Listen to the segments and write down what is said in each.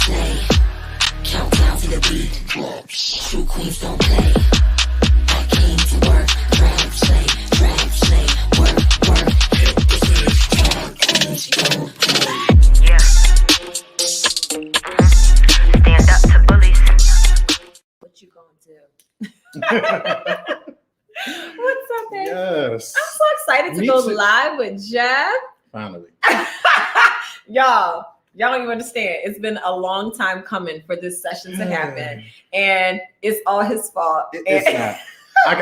slay. Countdown to the beat drops. True queens don't play. I came to work. Drag, slay, work, work. Hit the stage. Drag queens don't play. Yeah. Stand up to bullies. What you gonna do? What's up, baby? Yes. I'm so excited to Me go too. live with Jeff. Finally. Y'all don't even understand. It's been a long time coming for this session to happen, and it's all his fault. It's not.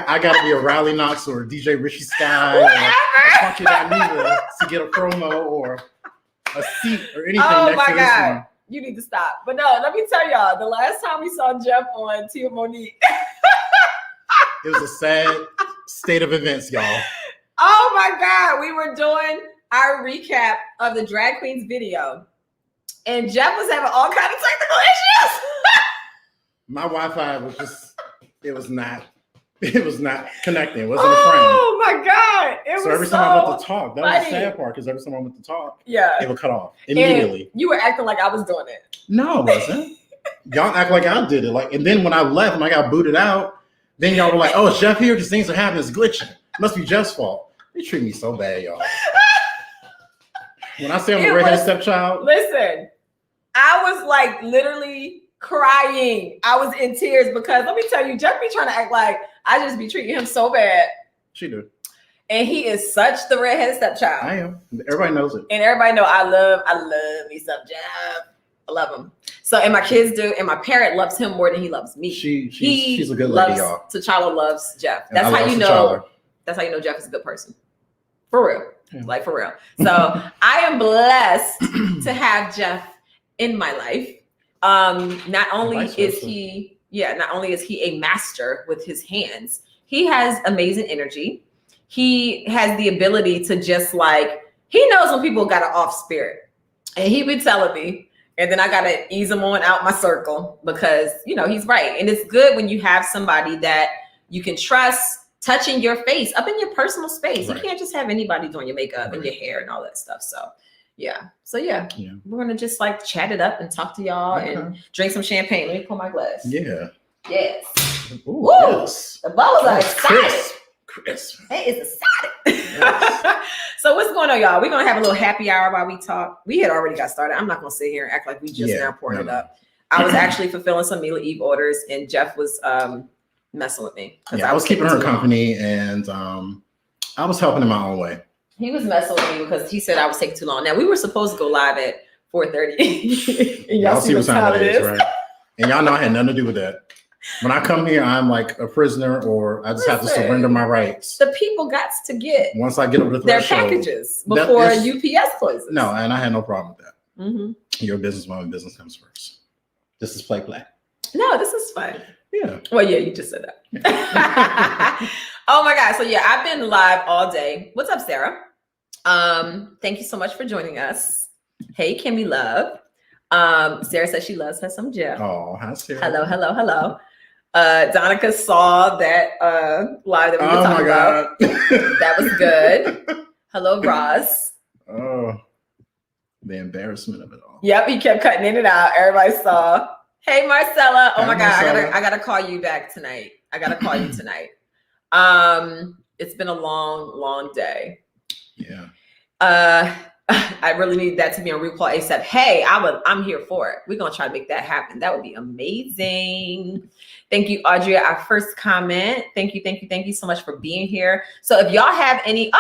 I got to be a Riley Knox or a DJ Richie Sky or Whatever. a Funky Dineva to get a promo or a seat or anything Oh next my to this God. one. You need to stop. But no, let me tell y'all, the last time we saw Jeff on Tia Monique, It was a sad state of events, y'all. oh my God, we were doing our recap of the Drag Queens video, and Jeff was having all kinds of technical issues. My Wi-Fi was just, it was not connecting. It wasn't a friend. Oh my God. It So was every time I went to talk, that was funny. the sad part, because every time I went to talk, Yeah. it would cut off And immediately. you were acting like I was doing it. No, it wasn't. Y'all act like I did it. Like, and then when I left and I got booted out, then y'all were like, "Oh, is Jeff here? Because things are happening. It's glitching. Must be Jeff's fault." They treat me so bad, y'all. When I say I'm It a redheaded was- stepchild, Listen, I was like literally crying. I was in tears because let me tell you, Jeff be trying to act like I just be treating him so bad. she do. And he is such the redheaded stepchild. I am. Everybody knows it. And everybody know I love me some Jeff. I love him. So, and my kids do, and my parent loves him more than he loves me. She's a good lady, y'all. T'Challa loves Jeff. And That's I how love you know. T'Challa. That's how you know Jeff is a good person. For real. Yeah. Like for real. So I am blessed to have Jeff in my life. Not only Vice is versa. he a master with his hands, he has amazing energy. He has the ability to just like, he knows when people got an off spirit. And he be telling me, and then I gotta ease him on out my circle because he's right. And it's good when you have somebody that you can trust touching your face up in your personal space. Right. You can't just have anybody doing your makeup and Right. your hair and all that stuff. So yeah, Yeah. we're gonna just like chat it up and talk to y'all and Okay. drink some champagne. Let me pull my glass. Yeah. Yes, Ooh, Woo! yes. the bubbles are Yes, excited. Crisp. Hey, it's exciting. Yes. So what's going on, y'all? We're gonna have a little happy hour while we talk. We had already got started. I'm not gonna sit here and act like we just now pouring it up. I was actually fulfilling some Mila Eve orders, and Jeff was messing with me. Yeah, I was keeping her taking too long. company, and I was helping in my own way. He was messing with me because he said I was taking too long. Now we were supposed to go live at 4:30. And Y'all see what time it is, right? And y'all know I had nothing to do with that. When I come here, I'm like a prisoner, or I just have to Listen. surrender my rights. The people got to get Once I get over the their threshold. packages That before is- UPS closes. No, and I had no problem with that. hmm Your business, my business comes first. This is play. No, this is fun. Yeah. Well, yeah, you just said that. Oh my God. So yeah, I've been live all day. What's up, Sarah? Thank you so much for joining us. Hey, Kimmy Love. Sarah says she loves her some Jeff. Oh, hi, Sarah. Hello. Donica saw that live that we were Oh talking my about. God. That was good. Hello, Ross. Oh, the embarrassment of it all. Yep, he kept cutting in and out. Everybody saw. Hey, Marcella. Oh Hi, my God, Marcella. I gotta call you back tonight. I gotta call you tonight. It's been a long day. Yeah. I really need that to be on RuPaul ASAP. Hey, I'm here for it. We're gonna try to make that happen. That would be amazing. Thank you, Audrey. Our first comment. Thank you so much for being here. So if y'all have any,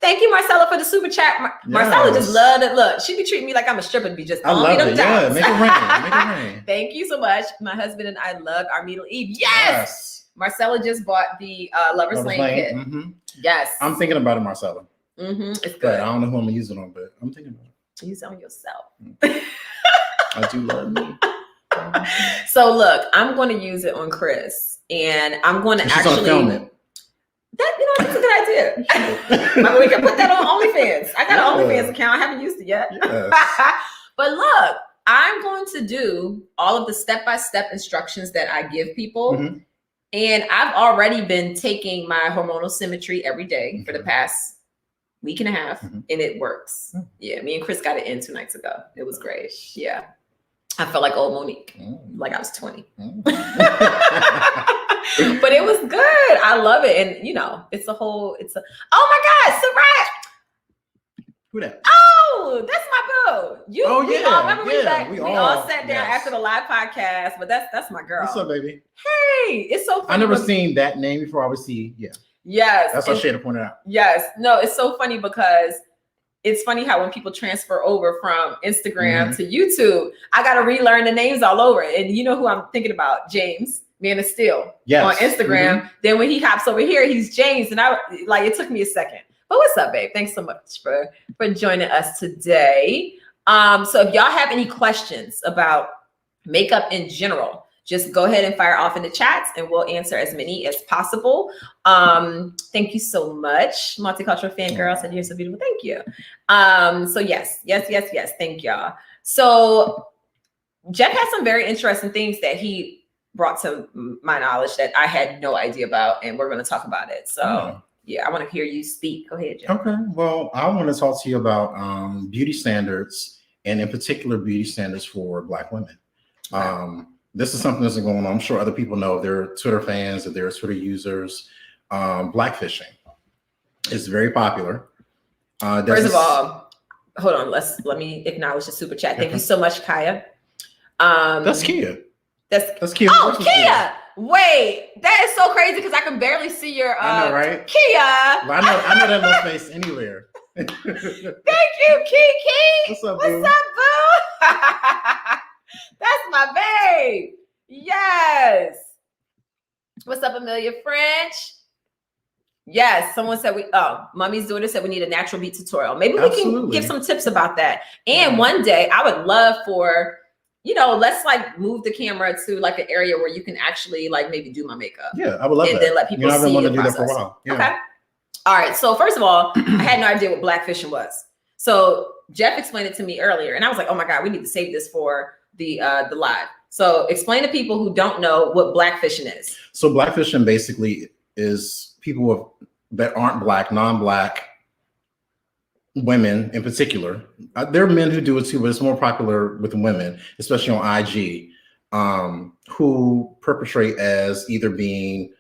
thank you, Marcella, for the super chat. Marcella just loved it. Look, she be treating me like I'm a stripper to be just I on love me them it. Yeah, dimes. make it rain. Make it rain. Thank you so much. My husband and I love our Middle Eve. Yes. Marcella just bought the Lover's Lane kit. Mhm. Yes. I'm thinking about it, Marcella. It's But good. I don't know who I'm gonna use it on, but I'm thinking about it. Use it on yourself. I do love me. So look, I'm going to use it on Chris, and I'm going to She's gonna actually film it. That's a good idea. I mean, we can put that on OnlyFans. I got an Yeah. OnlyFans account. I haven't used it yet. Yes. But look, I'm going to do all of the step-by-step instructions that I give people. Mhm. And I've already been taking my hormonal symmetry every day for the Okay. past week and a half, Mhm. and it works. Mhm. Yeah, me and Chris got it in 2 nights ago. It was great. Yeah. I felt like old Monique, Mm. like I was 20. Mm. But it was good. I love it. And you know, oh my God, Sarat. Who that? Oh, that's my boo. We all sat down after the live podcast, but that's my girl. What's up, baby? Hey, it's so funny. I never seen that name before. I would see, Yes. That's what Shada pointed out. Yes. No, it's so funny because it's funny how when people transfer over from Instagram to YouTube, I got to relearn the names all over. And you know who I'm thinking about? James, Man of Steel, on Instagram. Then when he hops over here, he's James. And it took me a second. But what's up, babe? Thanks so much for joining us today. So if y'all have any questions about makeup in general, just go ahead and fire off in the chats and we'll answer as many as possible. Thank you so much. Multicultural fangirl said you're so beautiful. Thank you. So yes. Thank y'all. So Jeff has some very interesting things that he brought to my knowledge that I had no idea about, and we're going to talk about it. So yeah, I want to hear you speak. Go ahead, Jeff. Okay. Well, I want to talk to you about beauty standards, and in particular, beauty standards for Black women. Okay. This is something that's going on. I'm sure other people know. If they're Twitter fans, if they're Twitter users, blackfishing is very popular. First of all, hold on. Let me acknowledge the super chat. Thank you so much, Kaya. That's Kia. That's Kia. Oh, Kia. Wait, that is so crazy because I can barely see your I know, right? Kia. Well, I know that little face anywhere. Thank you, Kiki. What's up, boo? That's my babe. Yes. What's up, Amelia French? Yes, someone said Mummy's daughter said we need a natural beat tutorial. Maybe we can give some tips about that. And one day I would love for, let's move the camera to an area where you can actually maybe do my makeup. Yeah, I would love that. And then let people see I've been wanting the to do process. that for a while. Yeah. Okay. All right. So first of all, I had no idea what blackfishing was. So Jeff explained it to me earlier, and I was like, oh my God, we need to save this for the live. So explain to people who don't know what blackfishing is. So blackfishing basically is people that aren't Black, non-Black women in particular. There are men who do it too, but it's more popular with women, especially on IG, who perpetrate as either being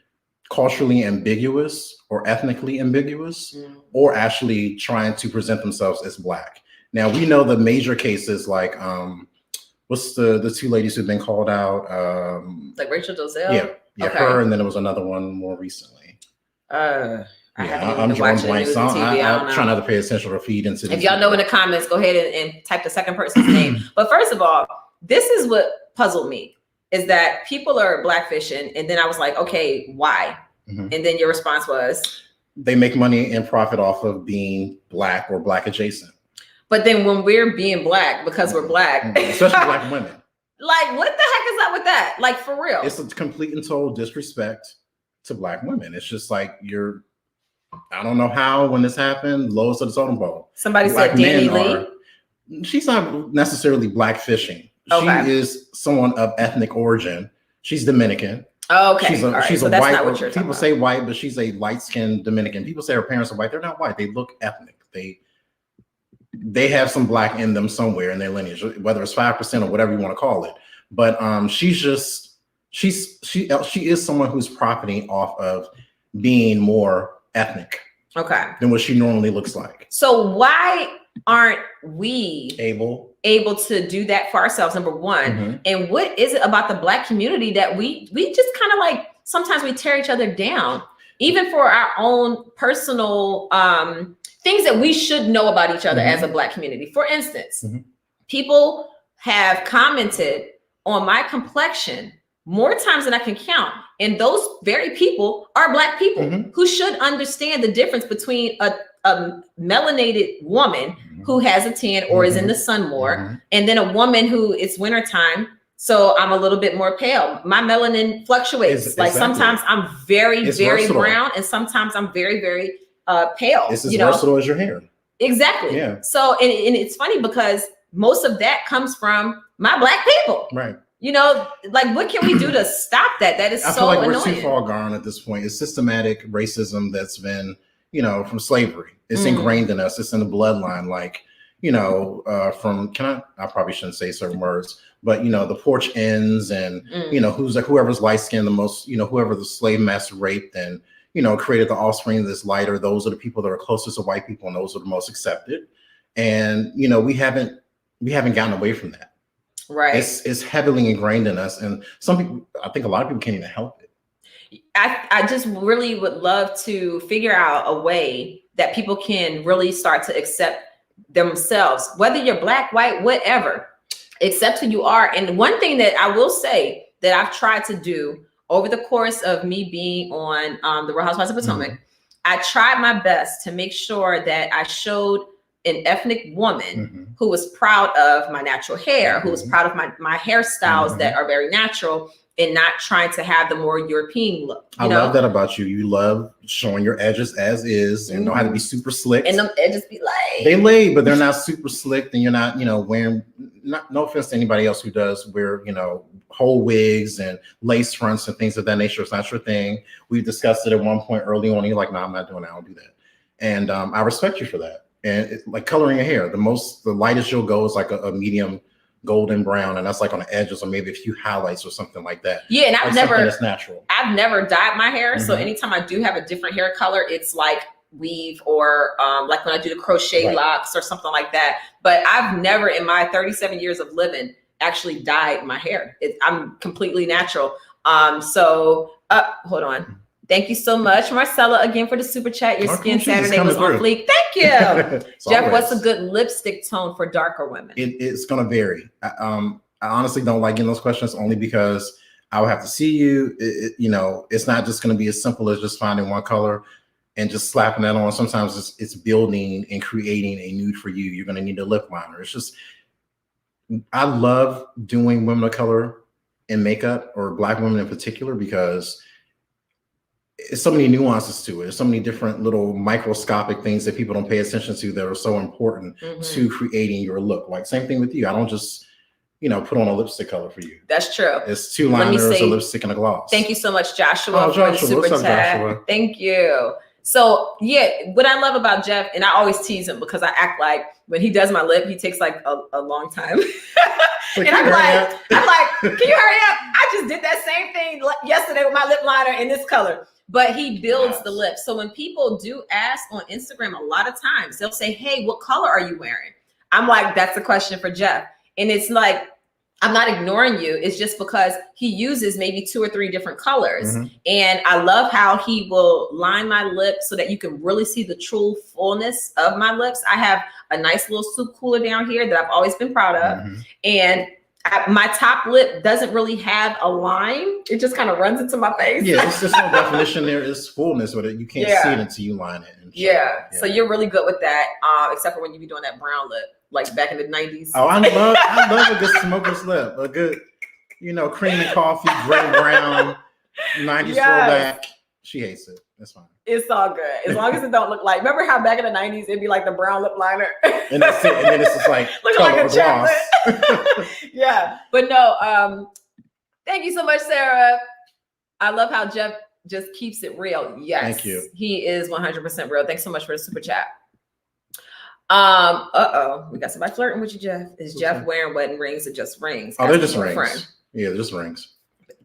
culturally ambiguous or ethnically ambiguous, or actually trying to present themselves as Black. Now, we know the major cases like, what's the two ladies who've been called out? Rachel Dolezal? Yeah, okay. Her, and then there was another one more recently. I'm drawing blanks. I'm trying not to pay attention or feed into this. If y'all know in the comments, go ahead and type the second person's name. But first of all, this is what puzzled me, is that people are blackfishing, and then I was like, okay, why? And then your response was? They make money and profit off of being Black or Black adjacent. But then when we're being Black, because we're Black. Especially Black women. What the heck is up with that? For real. It's a complete and total disrespect to Black women. It's just I don't know how, when this happened, lowest of the totem pole. Somebody said Danny Lee. She's not necessarily blackfishing. Okay. She is someone of ethnic origin. She's Dominican. Oh, okay. She's a white. People say white, but she's a light-skinned Dominican. People say her parents are white. They're not white. They look ethnic. They have some Black in them somewhere in their lineage, whether it's 5% or whatever you want to call it. But she is someone who's profiting off of being more ethnic, than what she normally looks like. So why aren't we able to do that for ourselves? Number one, and what is it about the Black community that we just kind of sometimes we tear each other down, even for our own personal things that we should know about each other as a Black community. For instance, people have commented on my complexion more times than I can count. And those very people are Black people who should understand the difference between a melanated woman who has a tan or is in the sun more, and then a woman who it's wintertime. So I'm a little bit more pale. My melanin fluctuates. Exactly. Sometimes I'm very versatile. Brown, and sometimes I'm very, very pale. It's as versatile as your hair. Exactly. Yeah. So, and it's funny because most of that comes from my Black people. Right. What can we do to stop that? That is so annoying. We're too far gone at this point. It's systematic racism that's been, from slavery. It's ingrained in us. It's in the bloodline. from I probably shouldn't say certain words, but the porch ends and whoever's light skinned the most, whoever the slave master raped and created the offspring that's lighter, those are the people that are closest to white people and those are the most accepted. And we haven't gotten away from that. Right. It's heavily ingrained in us, and some people, I think a lot of people can't even help it. I just really would love to figure out a way that people can really start to accept themselves, whether you're black, white, whatever, accept who you are. And one thing that I will say that I've tried to do over the course of me being on the Real Housewives of Potomac, I tried my best to make sure that I showed an ethnic woman who was proud of my natural hair, who was proud of my hairstyles that are very natural, and not trying to have the more European look. I love that about you. You love showing your edges as is and know how to be super slick. And them edges be laid. They laid, but they're not super slick. And you're not, wearing, no offense to anybody else who does wear, whole wigs and lace fronts and things of that nature. It's not your thing. We discussed it at one point early on. You're like, no, I'm not doing that. I don't do that. And I respect you for that. And it's like coloring your hair. The lightest you'll go is like a medium golden brown, and that's like on the edges or maybe a few highlights or something like that. Yeah, and I've never, that's natural. I've never dyed my hair, so anytime I do have a different hair color, it's like weave or like when I do the crochet locks or something like that. But I've never in my 37 years of living actually dyed my hair. I'm completely natural. Hold on. Thank you so much, Marcella, again for the super chat. Your skin Saturday was on fleek. Thank you. Jeff, what's a good lipstick tone for darker women? It's going to vary. I honestly don't like getting those questions only because I would have to see you. It's not just going to be as simple as just finding one color and just slapping that on. Sometimes it's building and creating a nude for you. You're going to need a lip liner. It's just, I love doing women of color in makeup, or black women in particular, because it's so many nuances to it. There's so many different little microscopic things that people don't pay attention to that are so important to creating your look. Like same thing with you. I don't just, put on a lipstick color for you. That's true. It's 2 liners, a lipstick, and a gloss. Thank you so much, Joshua, for the super what's up, chat. Joshua? Thank you. So yeah, what I love about Jeff, and I always tease him because I act like when he does my lip, he takes like a long time. And I'm like, can you hurry up? I just did that same thing yesterday with my lip liner in this color. But he builds the lips. So when people do ask on Instagram, a lot of times they'll say, hey, what color are you wearing? I'm like, that's a question for Jeff. And it's like, I'm not ignoring you. It's just because he uses maybe 2 or 3 different colors. And I love how he will line my lips so that you can really see the true fullness of my lips. I have a nice little soup cooler down here that I've always been proud of. And my top lip doesn't really have a line. It just kind of runs into my face. Yeah, it's just no definition. There is fullness with it. You can't see it until you line it. Yeah, so you're really good with that, except for when you be doing that brown lip, like back in the 90s. Oh, I love a good smoker's lip. A good, cream and coffee, gray brown, 90s throwback. She hates it. That's fine. It's all good. As long as it don't look like, remember how back in the 90s, it'd be like the brown lip liner? And that's it. And then it's just like, looking like a chocolate. Yeah. But no, thank you so much, Sarah. I love how Jeff just keeps it real. Yes. Thank you. He is 100% real. Thanks so much for the super chat. We got somebody flirting with you, Jeff. Is Jeff wearing wedding rings or just rings? Oh, they're just rings. Yeah, they're just rings.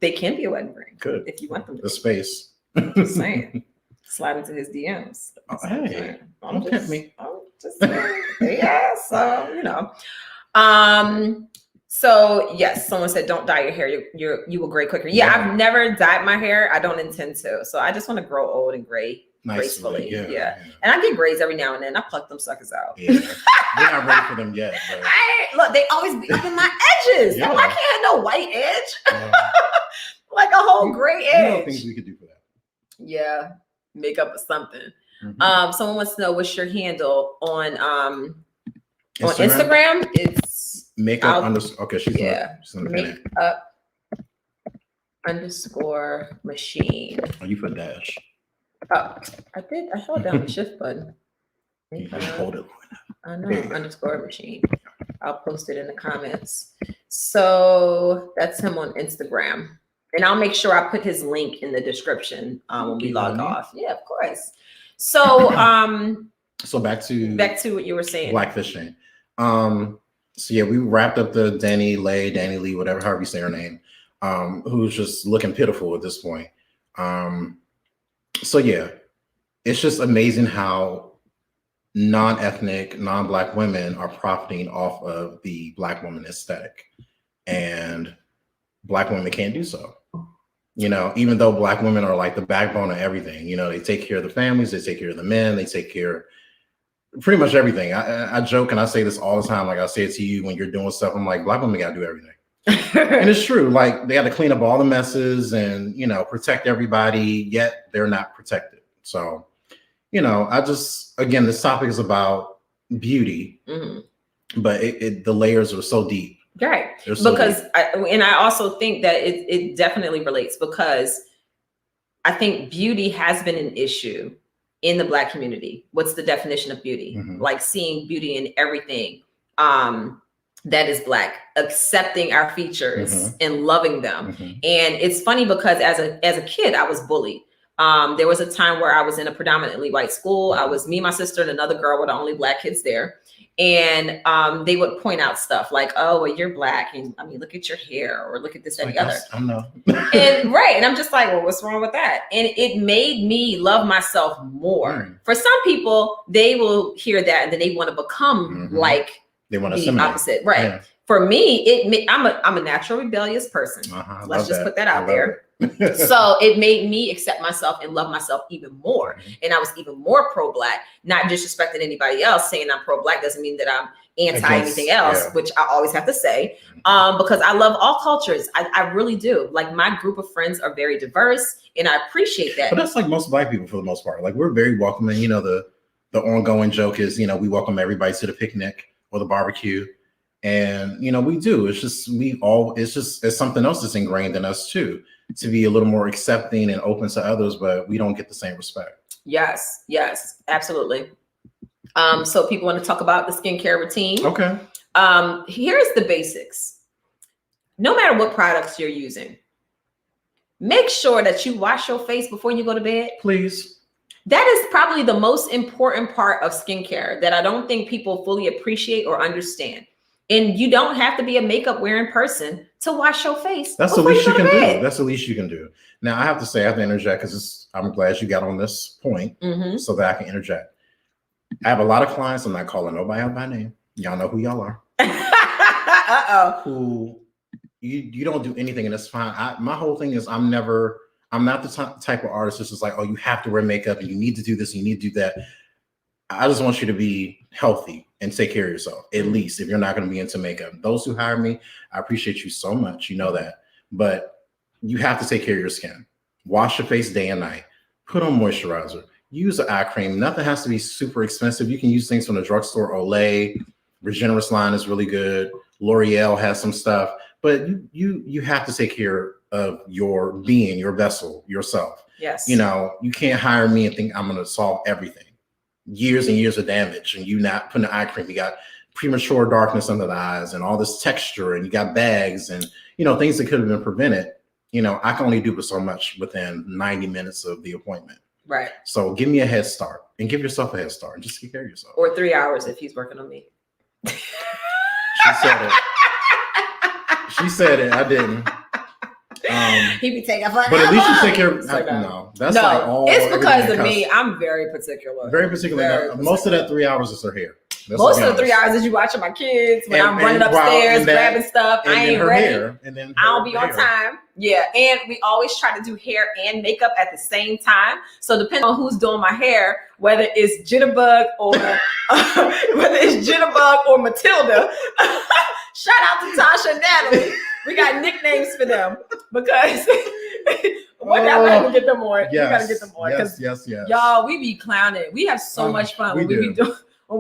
They can be a wedding ring. Good. If you want them to. The space. Just saying. Slide into his DMs. Hey, don't tempt me. I'm just saying. Yeah, so So yes, someone said don't dye your hair. You will gray quicker. Yeah, I've never dyed my hair. I don't intend to. So I just want to grow old and gray gracefully. Yeah. And I get grays every now and then. I pluck them suckers out. Yeah. We're not ready for them yet. But... Look, they always be up in my edges. Yeah. I can't have no white edge. Like a whole gray edge. Things we could do for that. Yeah, makeup or something. Someone wants to know what's your handle on Instagram. It's makeup okay, she's gonna makeup _ machine. Oh, you put dash. Oh, I did. I held down the shift button. You hold it. I know, _ machine. I'll post it in the comments. So that's him on Instagram. And I'll make sure I put his link in the description when we log off. Yeah, of course. So so back to what you were saying. Blackfishing. So yeah, we wrapped up the Danny Lee, whatever, however you say her name, who's just looking pitiful at this point. So yeah, it's just amazing how non-ethnic, non-Black women are profiting off of the Black woman aesthetic, and Black women can't do so. You know, even though Black women are like the backbone of everything, you know, they take care of the families, they take care of the men, they take care of pretty much everything. I joke and I say this all the time. Like I say it to you when you're doing stuff. I'm like, Black women got to do everything. And it's true. Like they got to clean up all the messes and, you know, protect everybody, yet they're not protected. So, you know, again, this topic is about beauty, but the layers are so deep. Right. So because I also think that it definitely relates, because I think beauty has been an issue in the Black community. What's the definition of beauty? Like seeing beauty in everything that is Black, accepting our features and loving them. And it's funny because as a kid, I was bullied. There was a time where I was in a predominantly white school. I was me, my sister, and another girl were the only Black kids there. And they would point out stuff like, oh, well, you're Black. And I mean, look at your hair, or look at this, that, and the other. I know. And I'm just like, well, what's wrong with that? And it made me love myself more. For some people, they will hear that and then they want to become like they want to the opposite. Right. Yeah. For me, I'm a natural rebellious person. Let's just put that out there. So it made me accept myself and love myself even more. And I was even more pro-Black, not disrespecting anybody else. Saying I'm pro-Black doesn't mean that I'm anti anything else, which I always have to say, because I love all cultures. I really do. Like my group of friends are very diverse and I appreciate that. But that's like most Black people for the most part. Like we're very welcoming. You know, the ongoing joke is, you know, we welcome everybody to the picnic or the barbecue. And, you know, we do. It's just, it's something else that's ingrained in us too, to be a little more accepting and open to others, but we don't get the same respect. Yes, absolutely. So people want to talk about the skincare routine. Okay. Here's the basics. No matter what products you're using, make sure that you wash your face before you go to bed. Please. That is probably the most important part of skincare that I don't think people fully appreciate or understand. And you don't have to be a makeup wearing person to wash your face. That's the least you can do. That's the least you can do. Now I have to say, I have to interject because I'm glad you got on this point so that I can interject. I have a lot of clients. I'm not calling nobody out by name. Y'all know who y'all are. Who you don't do anything and it's fine. My whole thing is I'm not the type of artist that's just like, oh, you have to wear makeup and you need to do this and you need to do that. I just want you to be healthy and take care of yourself, at least if you're not going to be into makeup. Those who hire me, I appreciate you so much. You know that. But you have to take care of your skin. Wash your face day and night. Put on moisturizer. Use an eye cream. Nothing has to be super expensive. You can use things from the drugstore. Olay, Regenerist line is really good. L'Oreal has some stuff. But you have to take care of your being, your vessel, yourself. Yes. You know, you can't hire me and think I'm going to solve everything. Years and years of damage, and you not putting eye cream. You got premature darkness under the eyes and all this texture, and you got bags and, you know, things that could have been prevented. You know, I can only do so much within 90 minutes of the appointment. Right. So give me a head start and give yourself a head start and just take care of yourself. Or 3 hours if he's working on me. She said it. She said it. I didn't. He be taking fun. But at least you take care of that's like all. It's because of me. I'm very particular. Very particular. Most of that 3 hours is her hair. Most of the 3 hours is you watching my kids when I'm running upstairs, grabbing stuff. I ain't ready. I don't be on time. Yeah. And we always try to do hair and makeup at the same time. So depending on who's doing my hair, whether it's Jitterbug or Matilda, shout out to Tasha and Natalie. We got nicknames for them because one day I'm gonna get them on. Yes, we gotta get them on. Yes. Y'all, we be clowning. We have so much fun when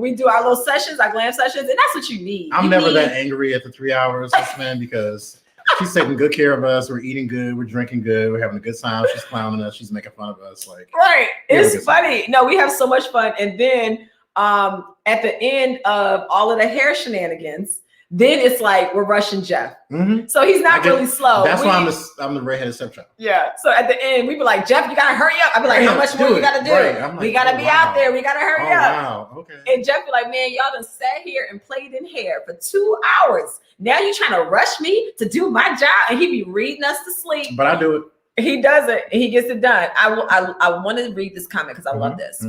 we do our little sessions, our glam sessions, and that's what you need. I'm never that angry at the 3 hours, man, because she's taking good care of us. We're eating good. We're drinking good. We're having a good time. She's clowning us. She's making fun of us. Like, right. It's funny. No, we have so much fun. And then at the end of all of the hair shenanigans, then it's like we're rushing Jeff. Mhm. So he's not really slow. That's why I'm the redheaded stepchild. Yeah. So at the end, we be like, Jeff, you gotta hurry up. I be like, how much more you gotta do? Right. I'm like, we gotta be out there. We gotta hurry up. Wow. Okay. And Jeff be like, man, y'all done sat here and played in hair for 2 hours. Now you trying to rush me to do my job, and he be reading us to sleep. But I do it. He does it. And he gets it done. I want to read this comment because I love this.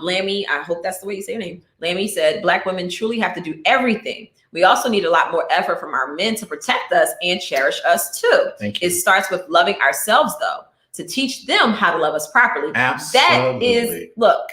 Lammy, I hope that's the way you say your name. Lammy said, Black women truly have to do everything. We also need a lot more effort from our men to protect us and cherish us too. Thank you. It starts with loving ourselves, though, to teach them how to love us properly. Absolutely. That is, look,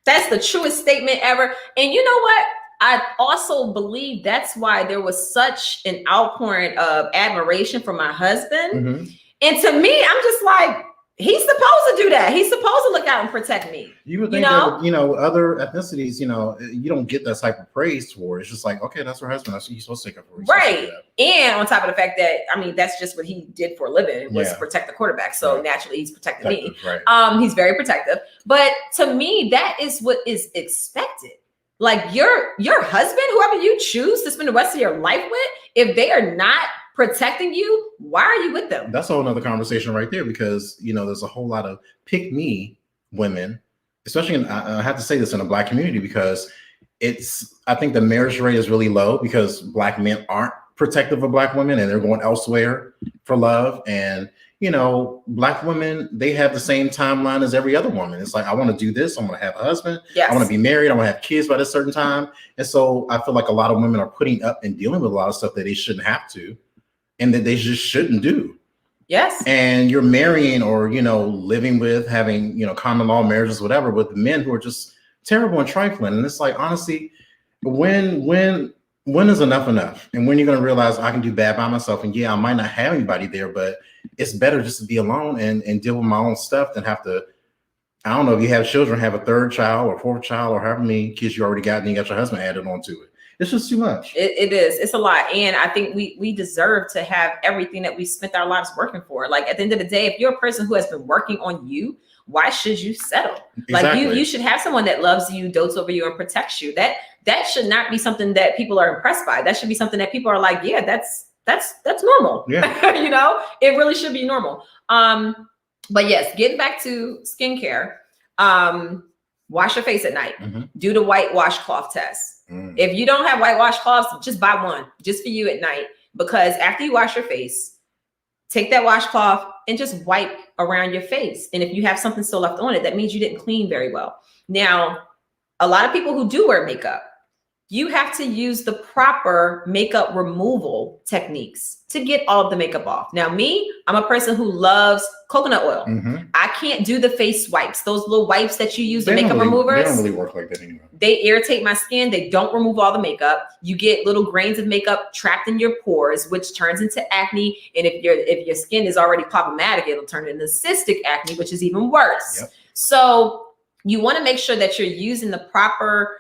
that's the truest statement ever. And you know what? I also believe that's why there was such an outpouring of admiration for my husband. Mm-hmm. And to me, I'm just like, he's supposed to do that. He's supposed to look out and protect me. You would think that, other ethnicities, you don't get that type of praise for it. It's just like, okay, that's her husband. That's what you're supposed to take up for. Right. And on top of the fact that, I mean, that's just what he did for a living, was protect the quarterback. So naturally he's protecting me. Right. He's very protective. But to me, that is what is expected. Like your husband, whoever you choose to spend the rest of your life with, if they are not protecting you, why are you with them? That's a whole nother conversation right there, because there's a whole lot of pick me women, especially I have to say this in the Black community, because I think the marriage rate is really low because Black men aren't protective of Black women and they're going elsewhere for love. And Black women, they have the same timeline as every other woman. It's like, I want to do this. I'm going to have a husband. Yes. I want to be married. I want to have kids by this certain time. And so I feel like a lot of women are putting up and dealing with a lot of stuff that they shouldn't have to, and that they just shouldn't do. Yes. And you're marrying or, living with, having, common law marriages, whatever, with men who are just terrible and trifling. And it's like, honestly, when is enough? And when you're going to realize I can do bad by myself, and I might not have anybody there, but it's better just to be alone and deal with my own stuff than have to, I don't know, if you have children, have a third child or fourth child or however many kids you already got, and you got your husband added onto it. It's just too much. It is. It's a lot. And I think we deserve to have everything that we spent our lives working for. Like, at the end of the day, if you're a person who has been working on you, why should you settle? Exactly. Like you should have someone that loves you, dotes over you, and protects you. That should not be something that people are impressed by. That should be something that people are like, yeah, that's normal. Yeah. It really should be normal. But yes, getting back to skincare, wash your face at night. Mm-hmm. Do the white washcloth test. If you don't have white washcloths, just buy one just for you at night, because after you wash your face, take that washcloth and just wipe around your face. And if you have something still left on it, that means you didn't clean very well. Now, a lot of people who do wear makeup, you have to use the proper makeup removal techniques to get all of the makeup off. Now, me, I'm a person who loves coconut oil. Mm-hmm. I can't do the face wipes. Those little wipes that you use, the makeup removers. They don't really work like that anymore. They irritate my skin. They don't remove all the makeup. You get little grains of makeup trapped in your pores, which turns into acne. And if your skin is already problematic, it'll turn into cystic acne, which is even worse. Yep. So you want to make sure that you're using the proper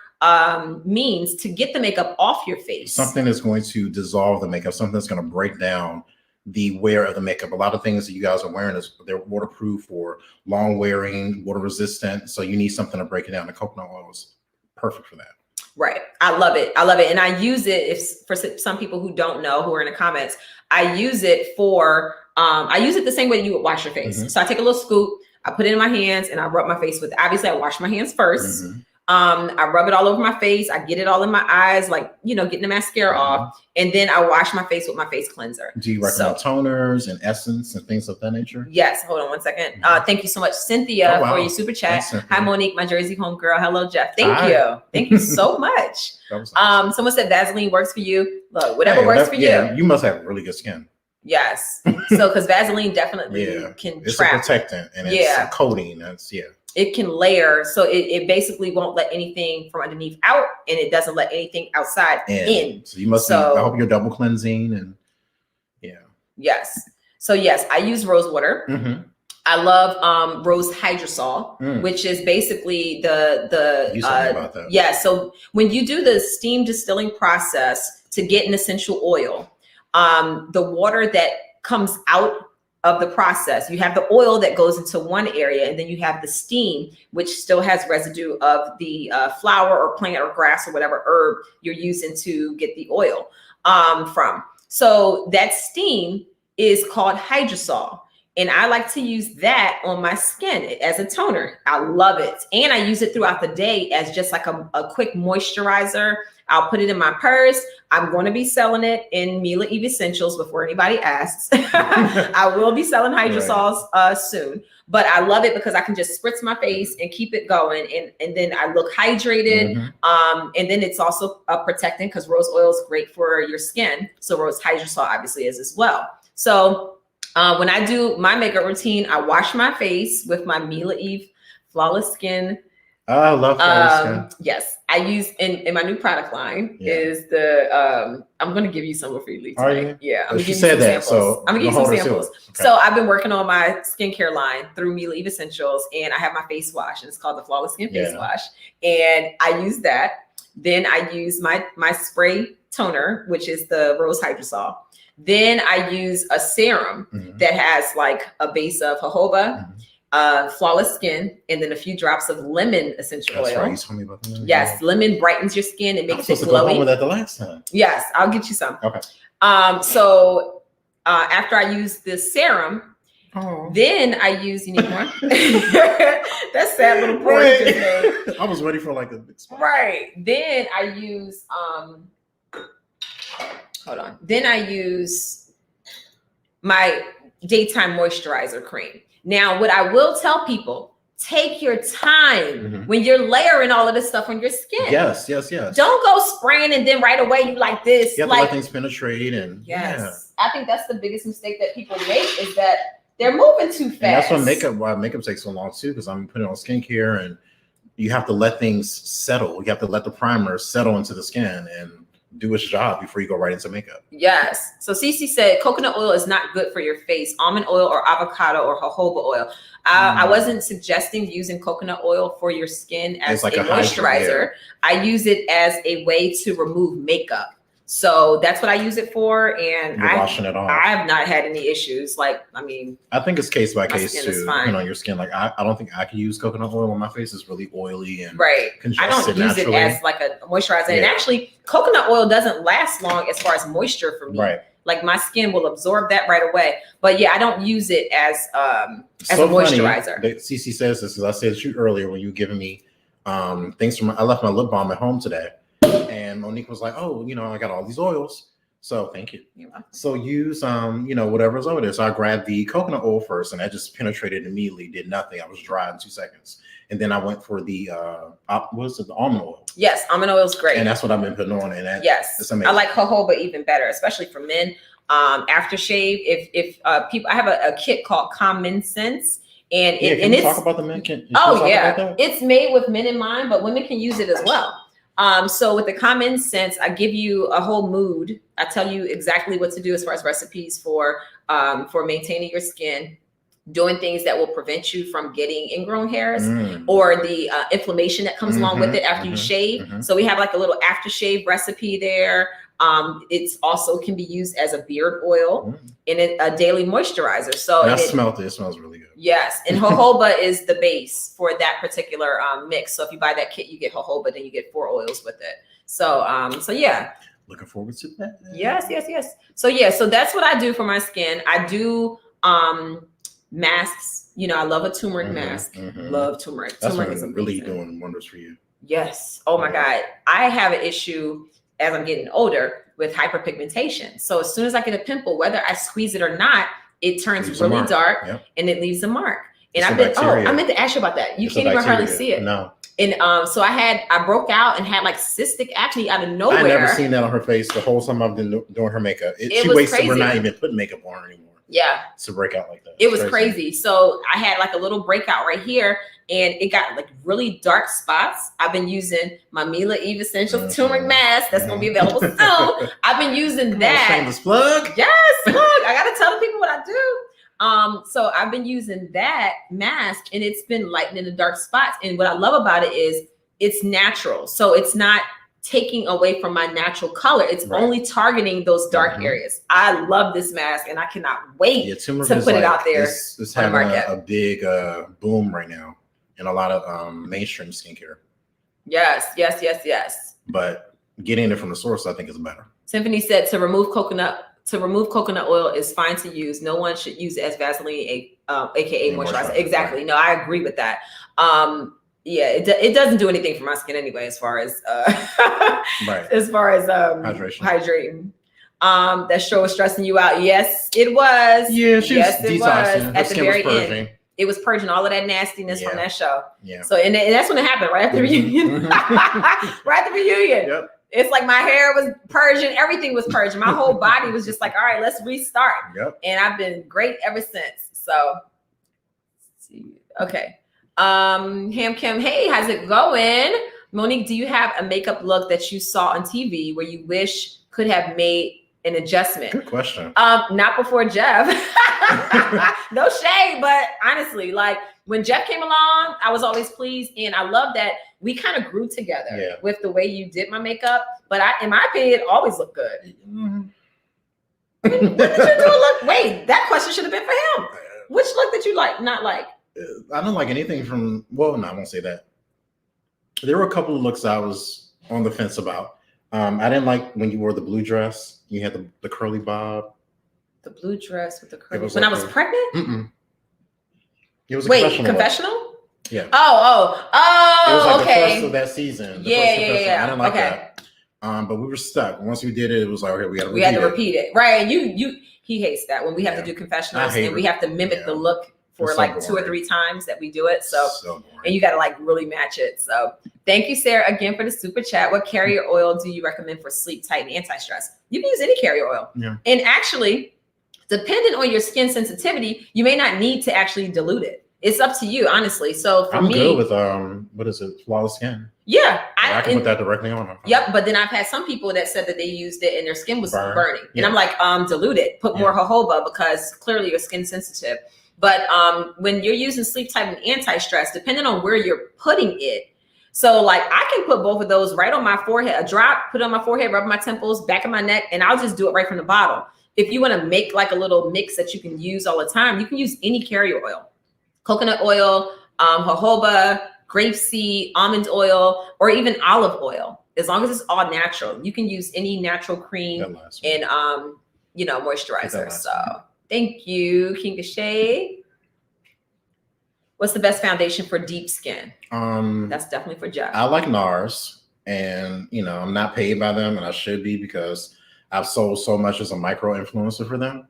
means to get the makeup off your face. Something that's going to dissolve the makeup, something that's going to break down the wear of the makeup. A lot of things that you guys are wearing they're waterproof or long wearing, water resistant. So you need something to break it down. The coconut oil is perfect for that. Right. I love it. And I use it for some people who don't know, who are in the comments, I use it the same way you would wash your face. Mm-hmm. So I take a little scoop, I put it in my hands, and I rub my face with it. Obviously I wash my hands first. Mm-hmm. I rub it all over my face. I get it all in my eyes, like, getting the mascara off. And then I wash my face with my face cleanser. Do you recommend toners and essence and things of that nature? Yes. Hold on one second. Thank you so much, Cynthia, for your super chat. Thanks, hi, Monique, my Jersey homegirl. Hello, Jeff. Thank you. Thank you so much. Awesome. Someone said Vaseline works for you. Look, whatever works for you. You must have really good skin. Yes. So, because Vaseline definitely can it's trap. It's a protectant and it's a coating. It can layer, so it basically won't let anything from underneath out, and it doesn't let anything outside in. So you must I hope you're double cleansing and Yes. So yes, I use rose water. Mm-hmm. I love rose hydrosol, which is basically the you told me about that. Yeah. So when you do the steam distilling process to get an essential oil, the water that comes out of the process. You have the oil that goes into one area, and then you have the steam, which still has residue of the flower or plant or grass or whatever herb you're using to get the oil from. So that steam is called hydrosol. And I like to use that on my skin as a toner. I love it. And I use it throughout the day as just like a quick moisturizer. I'll put it in my purse. I'm going to be selling it in Mila Eve Essentials before anybody asks. I will be selling hydrosols soon. But I love it because I can just spritz my face and keep it going. And then I look hydrated. And then it's also protecting because rose oil is great for your skin. So rose hydrosol obviously is as well. So when I do my makeup routine, I wash my face with my Mila Eve Flawless Skin. Oh, I love Flawless Skin. Yes, I use in my new product line is the I'm going to give you some for you tonight. Are you? Yeah, I'm going to give you some samples. So I'm going to give you some samples. Okay. So I've been working on my skincare line through Mila Eve Essentials, and I have my face wash, and it's called the Flawless Skin Face Wash, and I use that. Then I use my spray toner, which is the Rose Hydrosol. Then I use a serum that has like a base of jojoba, Flawless Skin, and then a few drops of lemon essential oil. That's right. You told me about that. Yes, lemon brightens your skin and makes it glowy. Go home with that the last time. Yes, I'll get you some. Okay. So after I use the serum, then I use. You need more? That sad little boy. I was ready for like a big spot. Right. Then I use hold on. Then I use my daytime moisturizer cream. Now, what I will tell people, take your time when you're layering all of this stuff on your skin. Yes. Don't go spraying and then right away you like this. You have to let things penetrate. And I think that's the biggest mistake that people make is that they're moving too fast. And that's why makeup takes so long too, because I'm putting on skincare and you have to let things settle. You have to let the primer settle into the skin and do its job before you go right into makeup. Yes. So Cece said coconut oil is not good for your face. Almond oil or avocado or jojoba oil. I wasn't suggesting using coconut oil for your skin as like a moisturizer. I use it as a way to remove makeup. So that's what I use it for. And washing it off. I have not had any issues. Like, I mean, I think it's case by case too. Depending on your skin. Like, I don't think I can use coconut oil on my face. It's really oily and I don't use it as like a moisturizer. And actually, coconut oil doesn't last long as far as moisture for me. Right. Like my skin will absorb that right away. But yeah, I don't use it as a moisturizer. Cece says this because I said to you earlier when you were giving me things from. I left my lip balm at home today. And Monique was like, "Oh, I got all these oils, so thank you." So use whatever's over there. So I grabbed the coconut oil first, and I just penetrated immediately. Did nothing. I was dry in 2 seconds, and then I went for the the almond oil. Yes, almond oil is great, and that's what I've been putting on. And it's amazing. I like jojoba even better, especially for men. Aftershave, if people, I have a kit called Common Sense. And can you talk about the men? It's made with men in mind, but women can use it as well. So with the Common Sense, I give you a whole mood. I tell you exactly what to do as far as recipes for maintaining your skin, doing things that will prevent you from getting ingrown hairs or the inflammation that comes along with it after you shave. So we have like a little aftershave recipe there. It's also can be used as a beard oil and a daily moisturizer. So I smelled it. It smells really good. Yes. And jojoba is the base for that particular mix. So if you buy that kit, you get jojoba, then you get 4 oils with it. So, yeah. Looking forward to that. Yes. So that's what I do for my skin. I do masks. I love a turmeric mask. Love turmeric. That's turmeric is really doing wonders for you. Yes. Oh my God. I have an issue as I'm getting older with hyperpigmentation. So as soon as I get a pimple, whether I squeeze it or not, it turns really dark and it leaves a mark. And I meant to ask you about that. You can't even hardly see it. No. And so I broke out and had like cystic acne out of nowhere. I never seen that on her face the whole time I've been doing her makeup. She waits till we're not even putting makeup on her anymore. Yeah. To break out like that. It was crazy. So I had like a little breakout right here and it got like really dark spots. I've been using my Mila Eve Essentials turmeric mask. That's going to be available soon. I've been using that. Shameless plug. Yes, plug. I got to tell the people what I do. So I've been using that mask and it's been lightening the dark spots. And what I love about it is it's natural. So it's not taking away from my natural color. It's only targeting those dark areas. I love this mask, and I cannot wait to put it out there. It's having a big boom right now in a lot of mainstream skincare. Yes. But getting it from the source, I think, is better. Symphony said to remove coconut oil is fine to use. No one should use it as Vaseline, aka moisturizer. Exactly. Right. No, I agree with that. It doesn't do anything for my skin anyway, as far as hydrating. That show was stressing you out. Yes, it was. Yeah, she was detoxing. At the very end. It was purging all of that nastiness from that show. Yeah. So and that's when it happened, right after the reunion. Right after the reunion. Yep. It's like my hair was purging, everything was purging. My whole body was just like, all right, let's restart. Yep. And I've been great ever since. So let's see. Okay. Ham Kim, hey, how's it going? Monique, do you have a makeup look that you saw on TV where you wish could have made an adjustment? Good question. Not before Jeff. No shade, but honestly, like when Jeff came along, I was always pleased, and I love that we kind of grew together with the way you did my makeup. But in my opinion, it always looked good. What did you do? Look, wait, that question should have been for him. Which look did you like? Not like. I don't like anything from. Well, no, I won't say that. There were a couple of looks I was on the fence about. I didn't like when you wore the blue dress. You had the curly bob. The blue dress with the curly. When I was pregnant. Mm-mm. It was a confessional. Yeah. Oh. It was like okay. the first of that season. Yeah. I didn't like that. But we were stuck. Once we did it, it was like, okay, we had to repeat it. Right. And he hates that when we have to do confessionals and we have to mimic the look for like 2 or 3 times that we do it. So and you got to like really match it. So thank you, Sarah, again for the super chat. What carrier oil do you recommend for sleep tight and anti-stress? You can use any carrier oil. Yeah. And actually, depending on your skin sensitivity, you may not need to actually dilute it. It's up to you, honestly. So for me, I'm good with what is it? Flawless Skin. Yeah, I can put that directly on. Yep, but then I've had some people that said that they used it and their skin was burning, and I'm like, dilute it, put more jojoba because clearly your skin's sensitive. But when you're using sleep tight and anti-stress, depending on where you're putting it, so like I can put both of those right on my forehead, a drop, put it on my forehead, rub my temples, back of my neck, and I'll just do it right from the bottle. If you want to make like a little mix that you can use all the time, you can use any carrier oil. Coconut oil, jojoba, grapeseed, almond oil, or even olive oil. As long as it's all natural, you can use any natural cream and moisturizer. So thank you, King of Shade. What's the best foundation for deep skin? That's definitely for Jeff. I like NARS, and I'm not paid by them, and I should be because I've sold so much as a micro influencer for them.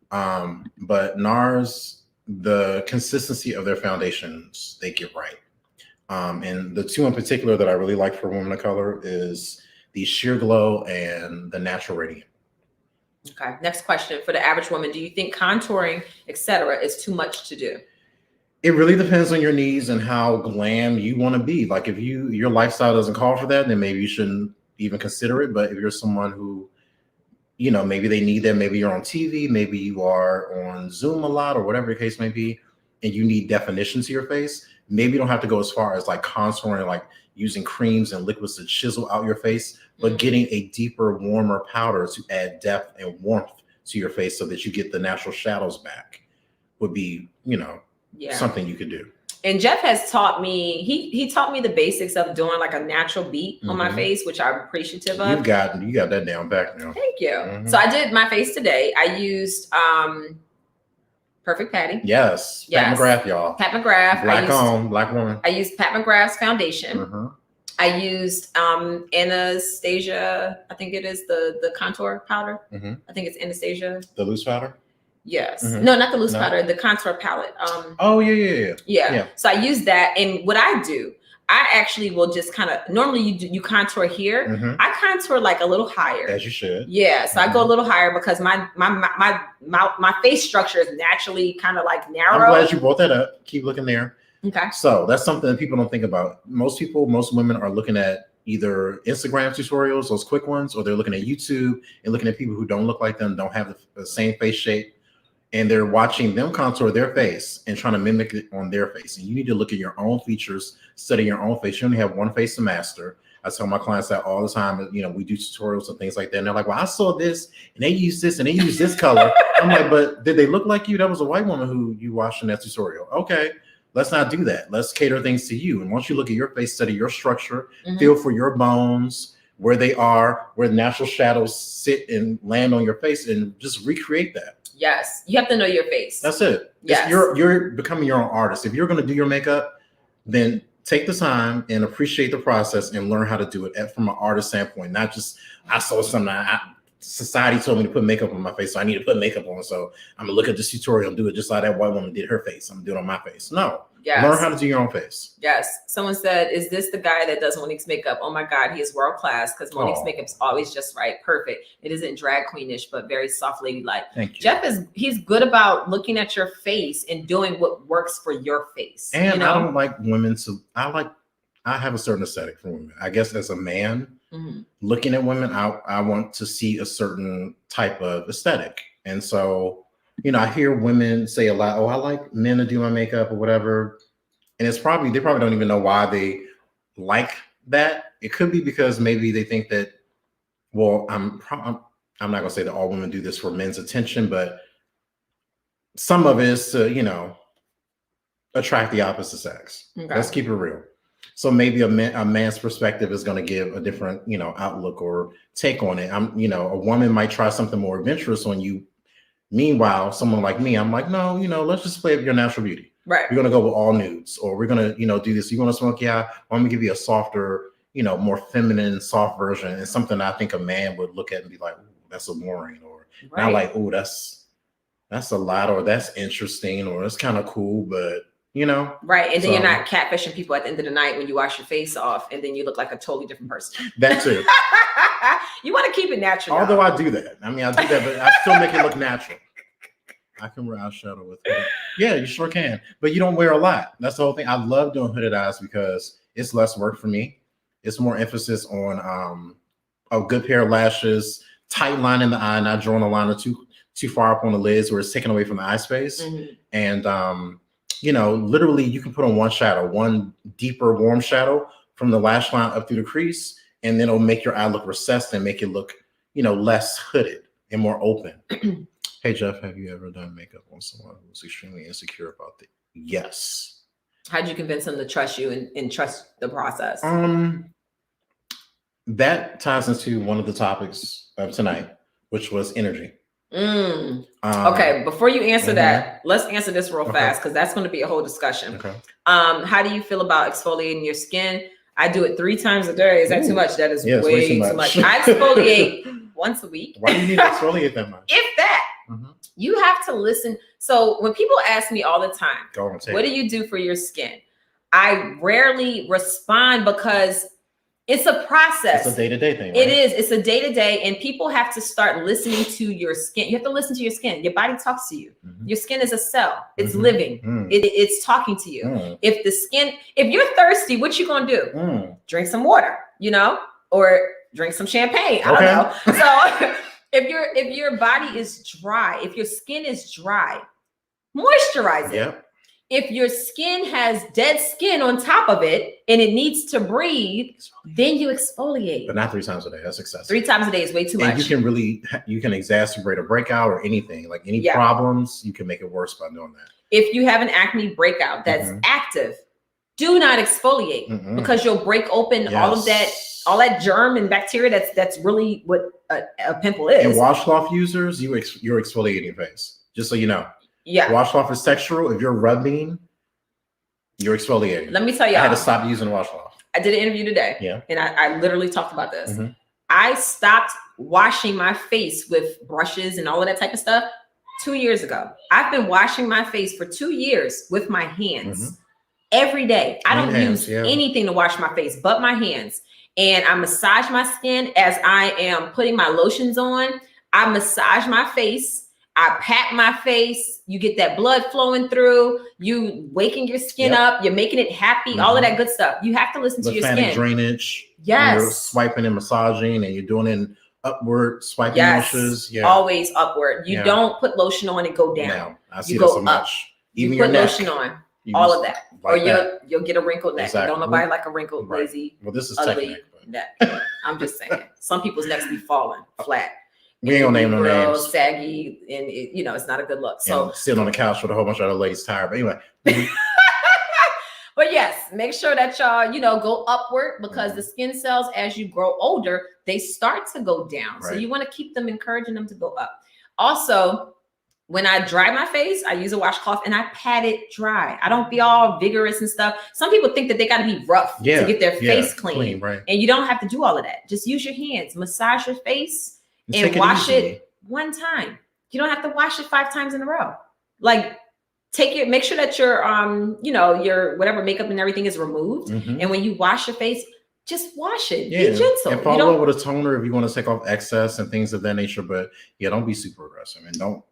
But NARS, the consistency of their foundations, they get right. And the 2 in particular that I really like for women of color is the Sheer Glow and the Natural Radiant. Okay. Next question. For the average woman, do you think contouring, etc., is too much to do? It really depends on your needs and how glam you want to be. Like if your lifestyle doesn't call for that, then maybe you shouldn't even consider it. But if you're someone who maybe they need that. Maybe you're on TV, maybe you are on Zoom a lot or whatever the case may be, and you need definition to your face. Maybe you don't have to go as far as like contouring, like using creams and liquids to chisel out your face, but getting a deeper, warmer powder to add depth and warmth to your face so that you get the natural shadows back would be, something you could do. And Jeff has taught me, he taught me the basics of doing like a natural beat on my face, which I'm appreciative of. You got that down back now. Thank you. So I did my face today. I used Perfect Patty. Yes. Pat McGrath, y'all. Pat McGrath. Black woman. I used Pat McGrath's foundation. I used Anastasia, I think it is the contour powder. I think it's Anastasia. The loose powder? Yes. No, not the loose powder, the contour palette. Yeah. So I use that. And what I do, I actually will just kind of, normally you contour here. I contour like a little higher. As you should. Yeah. So I go a little higher because my face structure is naturally kind of like narrow. I'm glad you brought that up. Keep looking there. Okay. So that's something that people don't think about. Most women are looking at either Instagram tutorials, those quick ones, or they're looking at YouTube and looking at people who don't look like them, don't have the same face shape. And they're watching them contour their face and trying to mimic it on their face. And you need to look at your own features, study your own face. You only have one face to master. I tell my clients that all the time. You know, we do tutorials and things like that. And they're like, well, I saw this and they use this and they use this color. I'm like, but did they look like you? That was a white woman who you watched in that tutorial. Okay, let's not do that. Let's cater things to you. And once you look at your face, study your structure, feel for your bones, where they are, where natural shadows sit and land on your face, and just recreate that. Yes, you have to know your face. That's it. Yes. You're becoming your own artist. If you're going to do your makeup, then take the time and appreciate the process and learn how to do it from an artist standpoint. Not just, I saw something, society told me to put makeup on my face, so I need to put makeup on. So I'm going to look at this tutorial and do it just like that white woman did her face. I'm going to do it on my face. No. Yes. Learn how to do your own face. Yes. Someone said, is this the guy that does Monique's makeup? Oh my God, he is world class because Monique's makeup's always just right. Perfect. It isn't drag queenish, but very soft ladylike. Thank you. Jeff he's good about looking at your face and doing what works for your face. And you know? I don't like women I have a certain aesthetic for women. I guess as a man, looking at women, I want to see a certain type of aesthetic. And so, you know, I hear women say a lot, oh, I like men to do my makeup or whatever. And they probably don't even know why they like that. It could be because maybe they think that, well, I'm not going to say that all women do this for men's attention, but some of it is to, you know, attract the opposite sex. Okay. Let's keep it real. So maybe a man's perspective is going to give a different, you know, outlook or take on it. You know, a woman might try something more adventurous on you. Meanwhile, someone like me, I'm like, no, you know, let's just play with your natural beauty. Right. We're going to go with all nudes, or we're going to, you know, do this. You want to smoky eye? I'm going to give you a softer, you know, more feminine, soft version. And something I think a man would look at and be like, that's so boring. Or not like, oh, that's a lot, or that's interesting, or it's kind of cool, but you know. Right. And then you're not catfishing people at the end of the night when you wash your face off and then you look like a totally different person. That too. You want to keep it natural. Although I do that. I mean, I do that, but I still make it look natural. I can wear eyeshadow with it. Yeah, you sure can. But you don't wear a lot. That's the whole thing. I love doing hooded eyes because it's less work for me. It's more emphasis on a good pair of lashes, tight line in the eye, not drawing a line too far up on the lids where it's taken away from the eye space. And you know, literally you can put on one shadow, one deeper warm shadow from the lash line up through the crease, and then it'll make your eye look recessed and make it look, you know, less hooded and more open. Hey, Jeff, have you ever done makeup on someone who was extremely insecure about it? Yes. How'd you convince them to trust you and trust the process? That ties into one of the topics of tonight, which was energy. Okay, before you answer that, let's answer this real fast because that's going to be a whole discussion. Okay. How do you feel about exfoliating your skin? I do it 3 times a day. Is that too much? That is way too much. I exfoliate once a week. Why do you need to exfoliate that much? If that. You have to listen. So when people ask me all the time, what do you do for your skin? I rarely respond because it's a process. It's a day-to-day thing. Right? It is. It's a day-to-day, and people have to start listening to your skin. You have to listen to your skin. Your body talks to you. Your skin is a cell. It's living. It's talking to you. If you're thirsty, what you gonna do? Drink some water, you know, or drink some champagne. I don't know. So if your body is dry, if your skin is dry, moisturize it. Yep. If your skin has dead skin on top of it and it needs to breathe, then you exfoliate. But not 3 times a day. That's excessive. 3 times a day is way too much. You can exacerbate a breakout or anything. Like any problems, you can make it worse by doing that. If you have an acne breakout that's active, do not exfoliate because you'll break open all that germ and bacteria. That's really what a pimple is. And washcloth users, you're exfoliating your face. Just so you know. Yeah. Washcloth is textural. If you're rubbing, you're exfoliating. Let me tell you, I had to stop using washcloth. I did an interview today. Yeah. And I literally talked about this. I stopped washing my face with brushes and all of that type of stuff 2 years ago. I've been washing my face for 2 years with my hands every day. I don't use anything to wash my face but my hands. And I massage my skin as I am putting my lotions on. I massage my face. I pat my face. You get that blood flowing through. You waking your skin up. You're making it happy. All of that good stuff. You have to listen to your skin. Drainage. Yes. You're swiping and massaging, and you're doing it in upward swiping motions. Yeah. Always upward. You don't put lotion on and go down. No, I see that so much. Even you put lotion on. all of that. Like or you'll get a wrinkled neck. Exactly. Don't nobody like a wrinkled, Right. lazy, Well, this is ugly technical. neck. I'm just saying. Some people's necks be falling flat. We ain't gonna name no Real names. saggy, and it's not a good look. So And sitting on the couch with a whole bunch of other ladies tired. But anyway, but yes, make sure that y'all, go upward, because the skin cells, as you grow older, they start to go down. So Right. you want to keep them, encouraging them to go up. Also, when I dry my face, I use a washcloth and I pat it dry. I don't be all vigorous and stuff. Some people think that they got to be rough to get their face clean. Right. And you don't have to do all of that. Just use your hands, massage your face, Take and wash easy. it one time. You don't have to wash it 5 times in a row. Like, make sure that your your whatever makeup and everything is removed. Mhm. And when you wash your face, just wash it. Yeah. Be gentle. And follow up with a toner if you want to take off excess and things of that nature. But yeah, don't be super aggressive and don't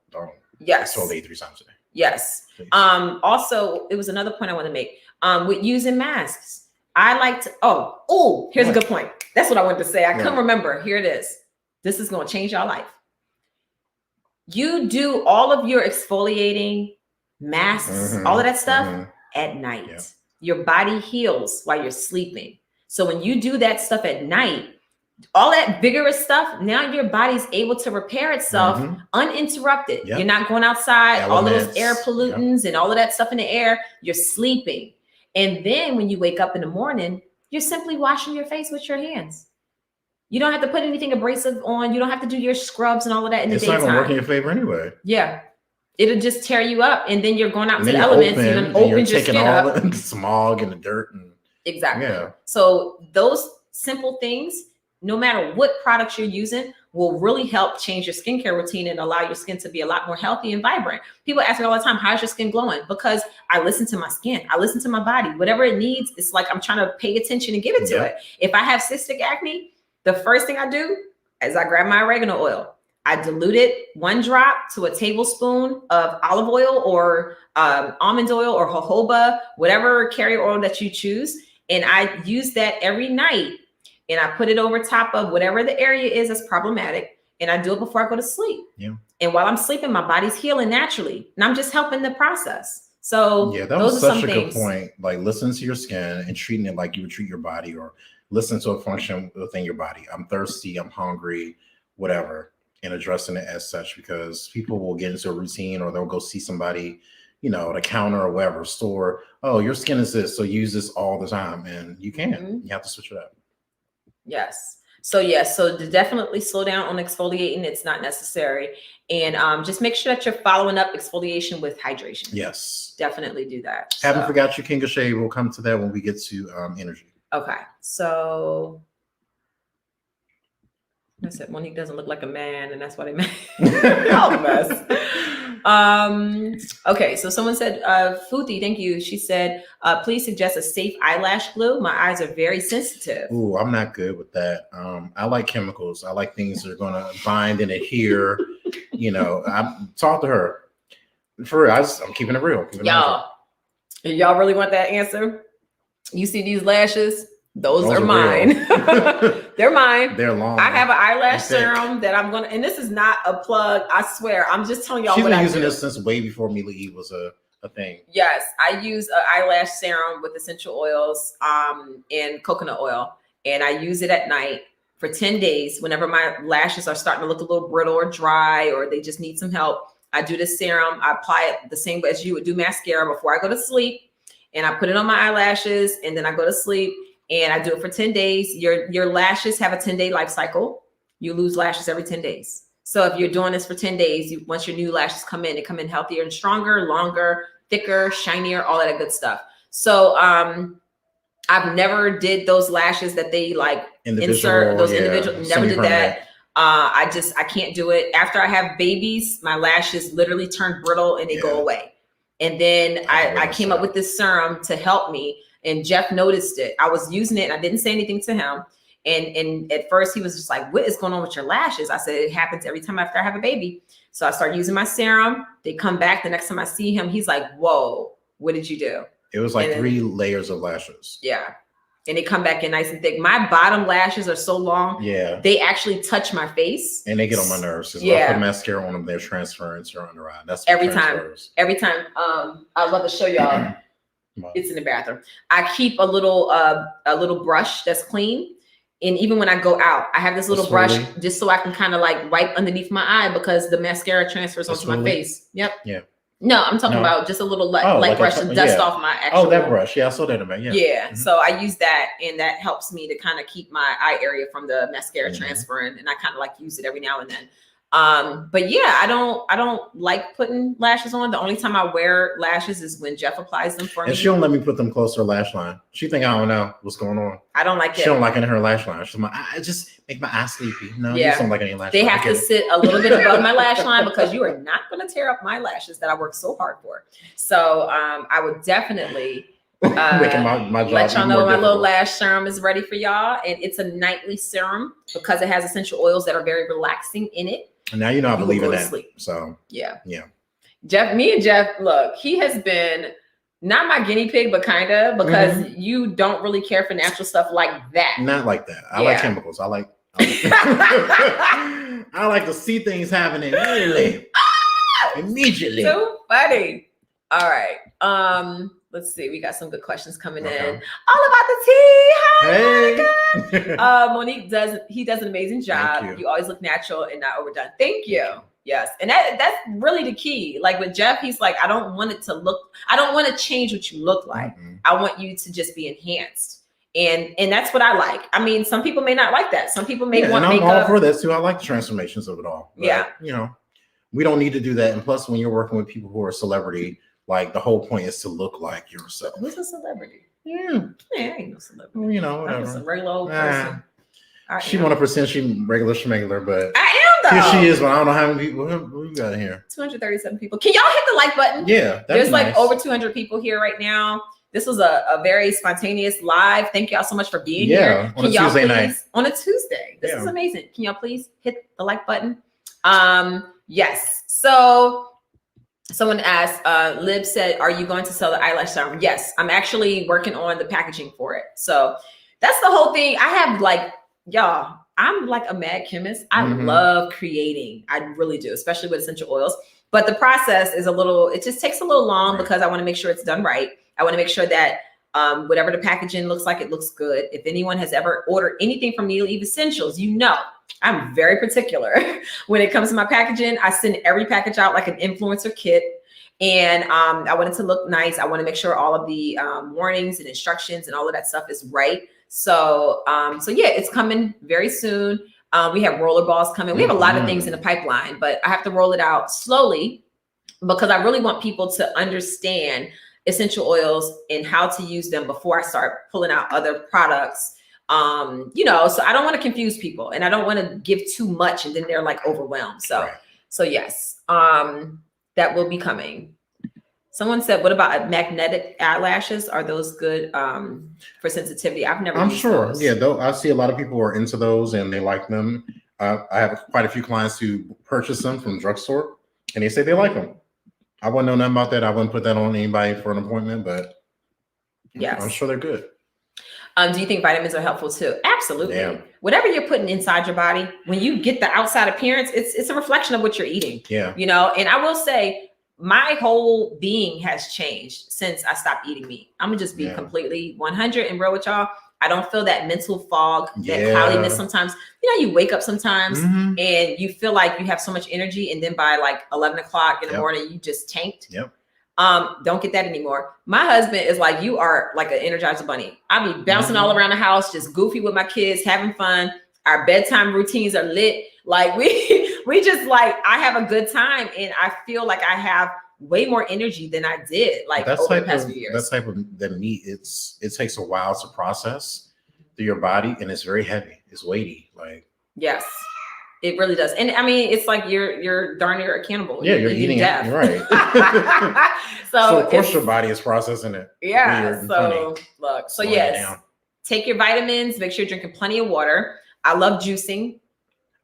Yes. exfoliate 3 times a day. Yes. Please. Also, it was another point I want to make. With using masks, I like to. Here's a good point. That's what I wanted to say. I couldn't remember. Here it is. This is going to change your life. You do all of your exfoliating, masks, all of that stuff at night. Yeah. Your body heals while you're sleeping. So when you do that stuff at night, all that vigorous stuff, now your body's able to repair itself uninterrupted. Yep. You're not going outside, all of those Elements. air pollutants and all of that stuff in the air. You're sleeping. And then when you wake up in the morning, you're simply washing your face with your hands. You don't have to put anything abrasive on. You don't have to do your scrubs and all of that in the daytime. It's not going to work in your favor anyway. Yeah. It'll just tear you up. And then you're going out And into then the you're elements. open, You're and open you're your taking skin all up. the smog and the dirt. And Exactly. Yeah. So those simple things, no matter what products you're using, will really help change your skincare routine and allow your skin to be a lot more healthy and vibrant. People ask me all the time, how's your skin glowing? Because I listen to my skin. I listen to my body. Whatever it needs, it's like I'm trying to pay attention and give it to it. If I have cystic acne, the first thing I do is I grab my oregano oil. I dilute it 1 drop to a tablespoon of olive oil or almond oil or jojoba, whatever carrier oil that you choose. And I use that every night. And I put it over top of whatever the area is that's problematic. And I do it before I go to sleep. Yeah. And while I'm sleeping, my body's healing naturally. And I'm just helping the process. So yeah, that those was are such some a things. good point. Like, listen to your skin and treating it like you would treat your body, or listen to a function within your body. I'm thirsty, I'm hungry, whatever, and addressing it as such, because people will get into a routine, or they'll go see somebody, at a counter or whatever store. Oh, your skin is this, so use this all the time. And you can't. You have to switch it up. Yes. So to definitely slow down on exfoliating, it's not necessary. And just make sure that you're following up exfoliation with hydration. Yes. Definitely do that. Haven't forgot your King of Shade. We'll come to that when we get to energy. Okay. So I said Monique doesn't look like a man, and that's what I meant. Oh, mess. Okay, so someone said, Futhi, thank you. She said, please suggest a safe eyelash glue. My eyes are very sensitive. Ooh, I'm not good with that. I like chemicals. I like things that are going to bind and adhere. I talked to her. For real, I'm keeping it real. Y'all really want that answer? You see these lashes? Those are mine. They're mine. They're long. I have an eyelash serum that I'm gonna, and this is not a plug. I swear, I'm just telling y'all. She's what been I using do. this since way before Mila E was a thing. Yes, I use an eyelash serum with essential oils and coconut oil, and I use it at night for 10 days. Whenever my lashes are starting to look a little brittle or dry, or they just need some help, I do this serum. I apply it the same way as you would do mascara before I go to sleep, and I put it on my eyelashes, and then I go to sleep. And I do it for 10 days. Your lashes have a 10-day life cycle. You lose lashes every 10 days. So if you're doing this for 10 days, once your new lashes come in, they come in healthier and stronger, longer, thicker, shinier, all that good stuff. So I've never did those lashes that they like insert, those individual, never did that. I can't do it. After I have babies, my lashes literally turn brittle and they go away. And then I came up with this serum to help me. And Jeff noticed it. I was using it and I didn't say anything to him. And at first he was just like, what is going on with your lashes? I said, it happens every time after I have a baby. So I started using my serum. They come back. The next time I see him, he's like, whoa, what did you do? It was like 3 layers of lashes. Yeah. And they come back in nice and thick. My bottom lashes are so long. Yeah. They actually touch my face. And they get on my nerves. Because when I put mascara on them, they're transferring to your under eye. That's every time. I was about to show y'all. Wow. It's in the bathroom. I keep a little brush that's clean. And even when I go out, I have this little brush just so I can kind of like wipe underneath my eye because the mascara transfers onto my face. Yep. Yeah. No, I'm talking about just a little light brush to dust off my actual. Oh, that brush. Yeah, I saw that about. Yeah. Yeah. Mm-hmm. So I use that, and that helps me to kind of keep my eye area from the mascara transferring, and I kind of like use it every now and then. But yeah, I don't like putting lashes on. The only time I wear lashes is when Jeff applies them for me. And she don't let me put them close to her lash line. She think I don't know what's going on. I don't like it. She don't like it in her lash line. She's like, I just make my eyes sleepy. No, you just don't like any lash They line. have to sit a little bit above my lash line because you are not going to tear up my lashes that I work so hard for. So I would definitely making my job let y'all know my difficult. little lash serum is ready for y'all. And it's a nightly serum because it has essential oils that are very relaxing in it. And now you know I believe in that. Sleep. So yeah. Jeff, me and Jeff, look, he has been not my guinea pig, but kind of because you don't really care for natural stuff like that. Not like that. I like chemicals. I like I like to see things happening immediately. So funny. All right. Let's see. We got some good questions coming in. All about the tea. Hi, Monica. Monique does an amazing job. You always look natural and not overdone. Thank you. Yes. And that's really the key. Like with Jeff, he's like, I don't want to change what you look like. I want you to just be enhanced. And that's what I like. I mean, some people may not like that. Some people may want makeup. I'm all for that too. I like the transformations of it all. But, you know, we don't need to do that. And plus, when you're working with people who are celebrity, like the whole point is to look like yourself. Who's a celebrity? Yeah, I ain't no celebrity. Well, you know, I'm whatever. just a regular old person. She want to pretend she regular schmegular, but I am though. Here she is, but I don't know how many people. What we got here? 237 people. Can y'all hit the like button? Yeah, there's like over 200 people here right now. This was a very spontaneous live. Thank y'all so much for being here. On a Tuesday night. On a Tuesday. This is amazing. Can y'all please hit the like button? Yes. So someone asked, Lib said, are you going to sell the eyelash serum? Yes, I'm actually working on the packaging for it. So that's the whole thing. I have like, y'all, I'm like a mad chemist. I love creating. I really do, especially with essential oils. But the process is it just takes a little long because I want to make sure it's done right. I want to make sure that whatever the packaging looks like, it looks good. If anyone has ever ordered anything from Neil Eve Essentials, you know, I'm very particular when it comes to my packaging. I send every package out like an influencer kit. And I want it to look nice. I want to make sure all of the warnings and instructions and all of that stuff is right. So yeah, it's coming very soon. We have roller balls coming. We have a lot of things in the pipeline, but I have to roll it out slowly because I really want people to understand essential oils and how to use them before I start pulling out other products. You know, so I don't want to confuse people and I don't want to give too much and then they're like overwhelmed. So yes, that will be coming. Someone said, what about magnetic eyelashes? Are those good for sensitivity? I've never used those. Yeah, though I see a lot of people are into those and they like them. I have quite a few clients who purchase them from the drugstore and they say they like them. I wouldn't know nothing about that. I wouldn't put that on anybody for an appointment, but yes, I'm sure they're good. Do you think vitamins are helpful too? Absolutely. Yeah. Whatever you're putting inside your body, when you get the outside appearance, it's a reflection of what you're eating. Yeah. You know, and I will say my whole being has changed since I stopped eating meat. I'm gonna just be completely 100 and real with y'all. I don't feel that mental fog, that cloudiness sometimes. You know, you wake up sometimes and you feel like you have so much energy, and then by like 11 o'clock in the morning, you just tanked. Don't get that anymore. My husband is like, you are like an Energizer bunny. I be bouncing all around the house, just goofy with my kids, having fun. Our bedtime routines are lit. Like we just like, I have a good time and I feel like I have way more energy than I did like over the past few years. That type of that meat, it takes a while to process through your body and it's very heavy. It's weighty. Like yes. It really does. And I mean, it's like you're darn near a cannibal. Yeah, you're eating it. You're right. So of course your body is processing it. Yeah. So look, so yes, take your vitamins, make sure you're drinking plenty of water. I love juicing.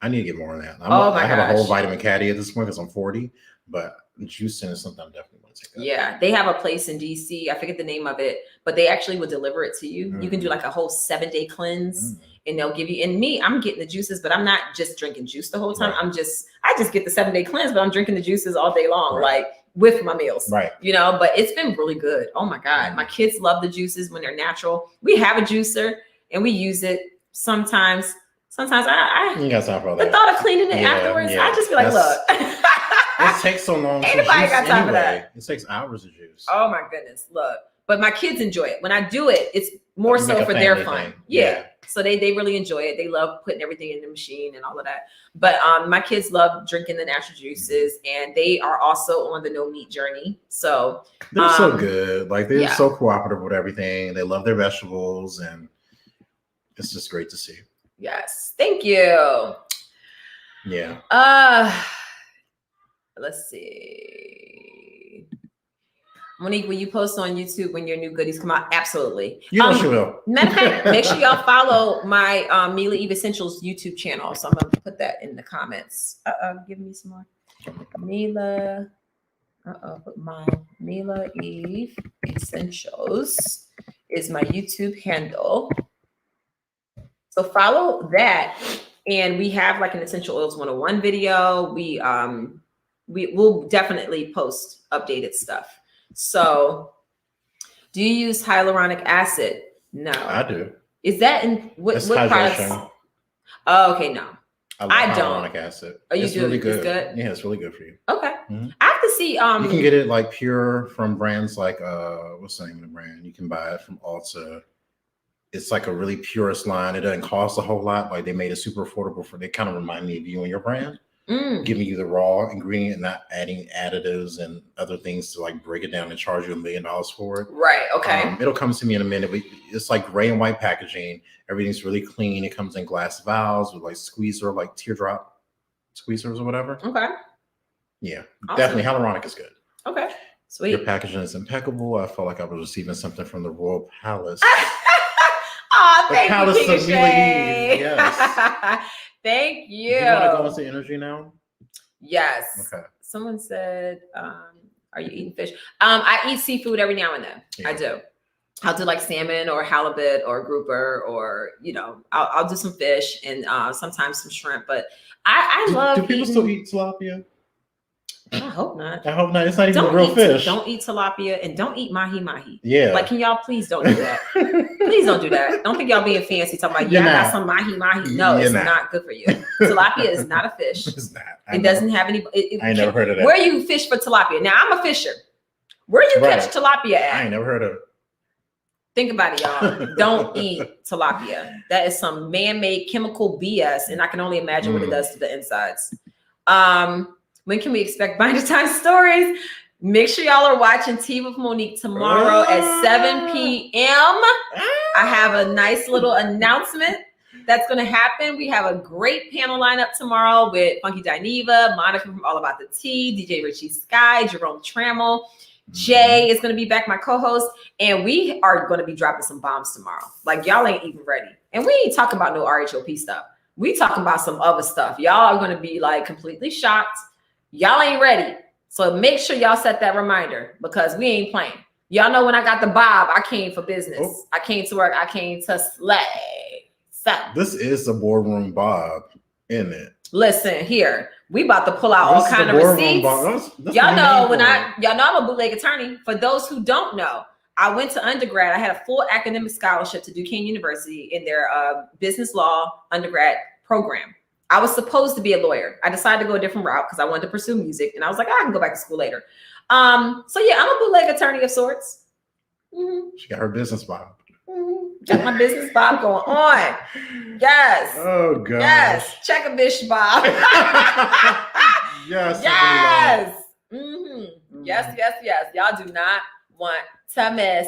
I need to get more on that. I have a whole vitamin caddy at this point because I'm 40, but juicing is something I'm definitely going to take up. Yeah, they have a place in DC. I forget the name of it, but they actually will deliver it to you. You can do like a whole 7-day cleanse and they'll give you, and me, I'm getting the juices, but I'm not just drinking juice the whole time. I just get the 7-day cleanse, but I'm drinking the juices all day long. Like with my meals. Right. You know, but it's been really good. Oh my God. My kids love the juices when they're natural. We have a juicer and we use it sometimes. Sometimes I You got time for all the that. thought of cleaning it afterwards, I just be like, look. It takes so long to Ain't juice nobody got time for anyway. that. It takes hours to juice. Oh my goodness, look. But my kids enjoy it. When I do it, it's more You so make a for their family fun. thing. Yeah. So they really enjoy it. They love putting everything in the machine and all of that. But my kids love drinking the natural juices, and they are also on the no meat journey. So They're so good. Like they're yeah. so cooperative with everything. They love their vegetables, and it's just great to see. yes, thank you. Yeah. Let's see. Monique, will you post on YouTube when your new goodies come out? Absolutely. You know she will. Matter of fact, make sure y'all follow my Mila Eve Essentials YouTube channel. So I'm gonna put that in the comments. Give me some more. Mila. Put my Mila Eve Essentials is my YouTube handle. So follow that, and we have like an essential oils 101 video. We will definitely post updated stuff. So, do you use hyaluronic acid? No, I do. Is that in what products? Hydration. Oh, okay, no. I don't. Hyaluronic acid. Oh, you it's do? really It's good. good? Yeah, it's really good for you. Okay. Mhm. I have to see. You can get it like pure from brands like what's the name of the brand? You can buy it from Ulta. It's like a really purest line. It doesn't cost a whole lot. Like they made it super affordable for. They kind of remind me of you and your brand, giving you the raw ingredient, and not adding additives and other things to like break it down and charge you $1 million for it. Right. Okay. It'll come to me in a minute. But it's like gray and white packaging. Everything's really clean. It comes in glass vials with like squeezer, like teardrop squeezers or whatever. Okay. Yeah, Awesome. definitely hyaluronic is good. Okay. Sweet. Your packaging is impeccable. I felt like I was receiving something from the Royal Palace. Oh, The thank Palace you, King of of Mila Shade. Eve, yes. Thank you. You want to go into energy now? Yes. Okay. Someone said, are you eating fish? I eat seafood every now and then. Yeah. I do. I'll do like salmon or halibut or grouper, or, you know, I'll do some fish and sometimes some shrimp, but I love Do people still eat tilapia? I hope not. I hope not. It's not even Don't real eat, fish. Don't eat tilapia and don't eat mahi. Yeah. Like, can y'all please don't do that? Please don't do that. Don't think y'all being fancy talking about, I got some mahi. No, You're it's not. not good for you. Tilapia is not a fish. It's not. It doesn't have any. I ain't never heard of that. Where you fish for tilapia? Now, I'm a fisher. Where you catch tilapia at? I ain't never heard of it. Think about it, y'all. Don't eat tilapia. That is some man-made chemical BS, and I can only imagine what it does to the insides. When can we expect Binder Time stories? Make sure y'all are watching Tea with Monique tomorrow at 7 p.m. I have a nice little announcement that's going to happen. We have a great panel lineup tomorrow with Funky Dineva, Monica from All About the Tea, DJ Richie Sky, Jerome Trammell. Jay is going to be back, my co-host, and we are going to be dropping some bombs tomorrow. Like, y'all ain't even ready. And we ain't talking about no RHOP stuff. We talking about some other stuff. Y'all are going to be like completely shocked. Y'all ain't ready. So make sure y'all set that reminder, because we ain't playing. Y'all know when I got the bob, I came for business. Oh. I came to work. I came to slay. So This is the boardroom Bob, isn't it? listen here. We about to pull out all This is kind the of boardroom receipts. Bob. That's Y'all the know name y'all for know I'm a bootleg attorney. For those who don't know, I went to undergrad. I had a full academic scholarship to Duquesne University in their business law undergrad program. I was supposed to be a lawyer. I decided to go a different route because I wanted to pursue music, and I was like, I can go back to school later. So yeah, I'm a bootleg attorney of sorts. Mm-hmm. She got her business Bob. Mm-hmm. Got my business Bob going on. Yes. Oh god. Yes. Check a bish Bob. Yes. Yes. Mm-hmm. Yes. Y'all do not want to miss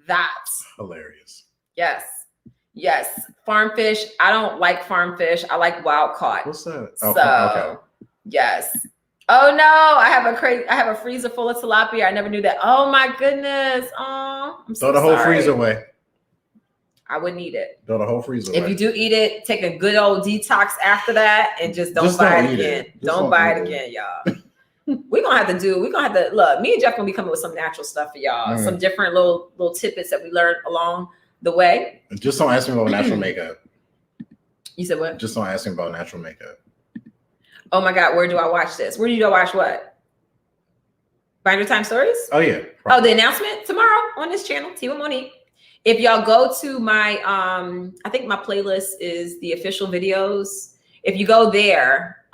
that. Hilarious. Yes. Farm fish. I don't like farm fish. I like wild caught. What's that? So, okay. yes. Oh no, I have a freezer full of tilapia. I never knew that. Oh my goodness. Oh, I'm so Throw the whole sorry. freezer away. I wouldn't eat it. Throw the whole freezer away. If you do eat it, take a good old detox after that and just don't buy it again. Don't buy it again, y'all. We're gonna have to look. Me and Jeff gonna be coming with some natural stuff for y'all. Some different little tidbits that we learned along the way. Just don't ask me about natural makeup. You said what? Just don't ask me about natural makeup. Oh my God, where do I watch this? Where do you go watch what? Binder Time Stories? Oh yeah. Oh, the announcement tomorrow on this channel, Tea with Monique. If y'all go to my, I think my playlist is the official videos. If you go there,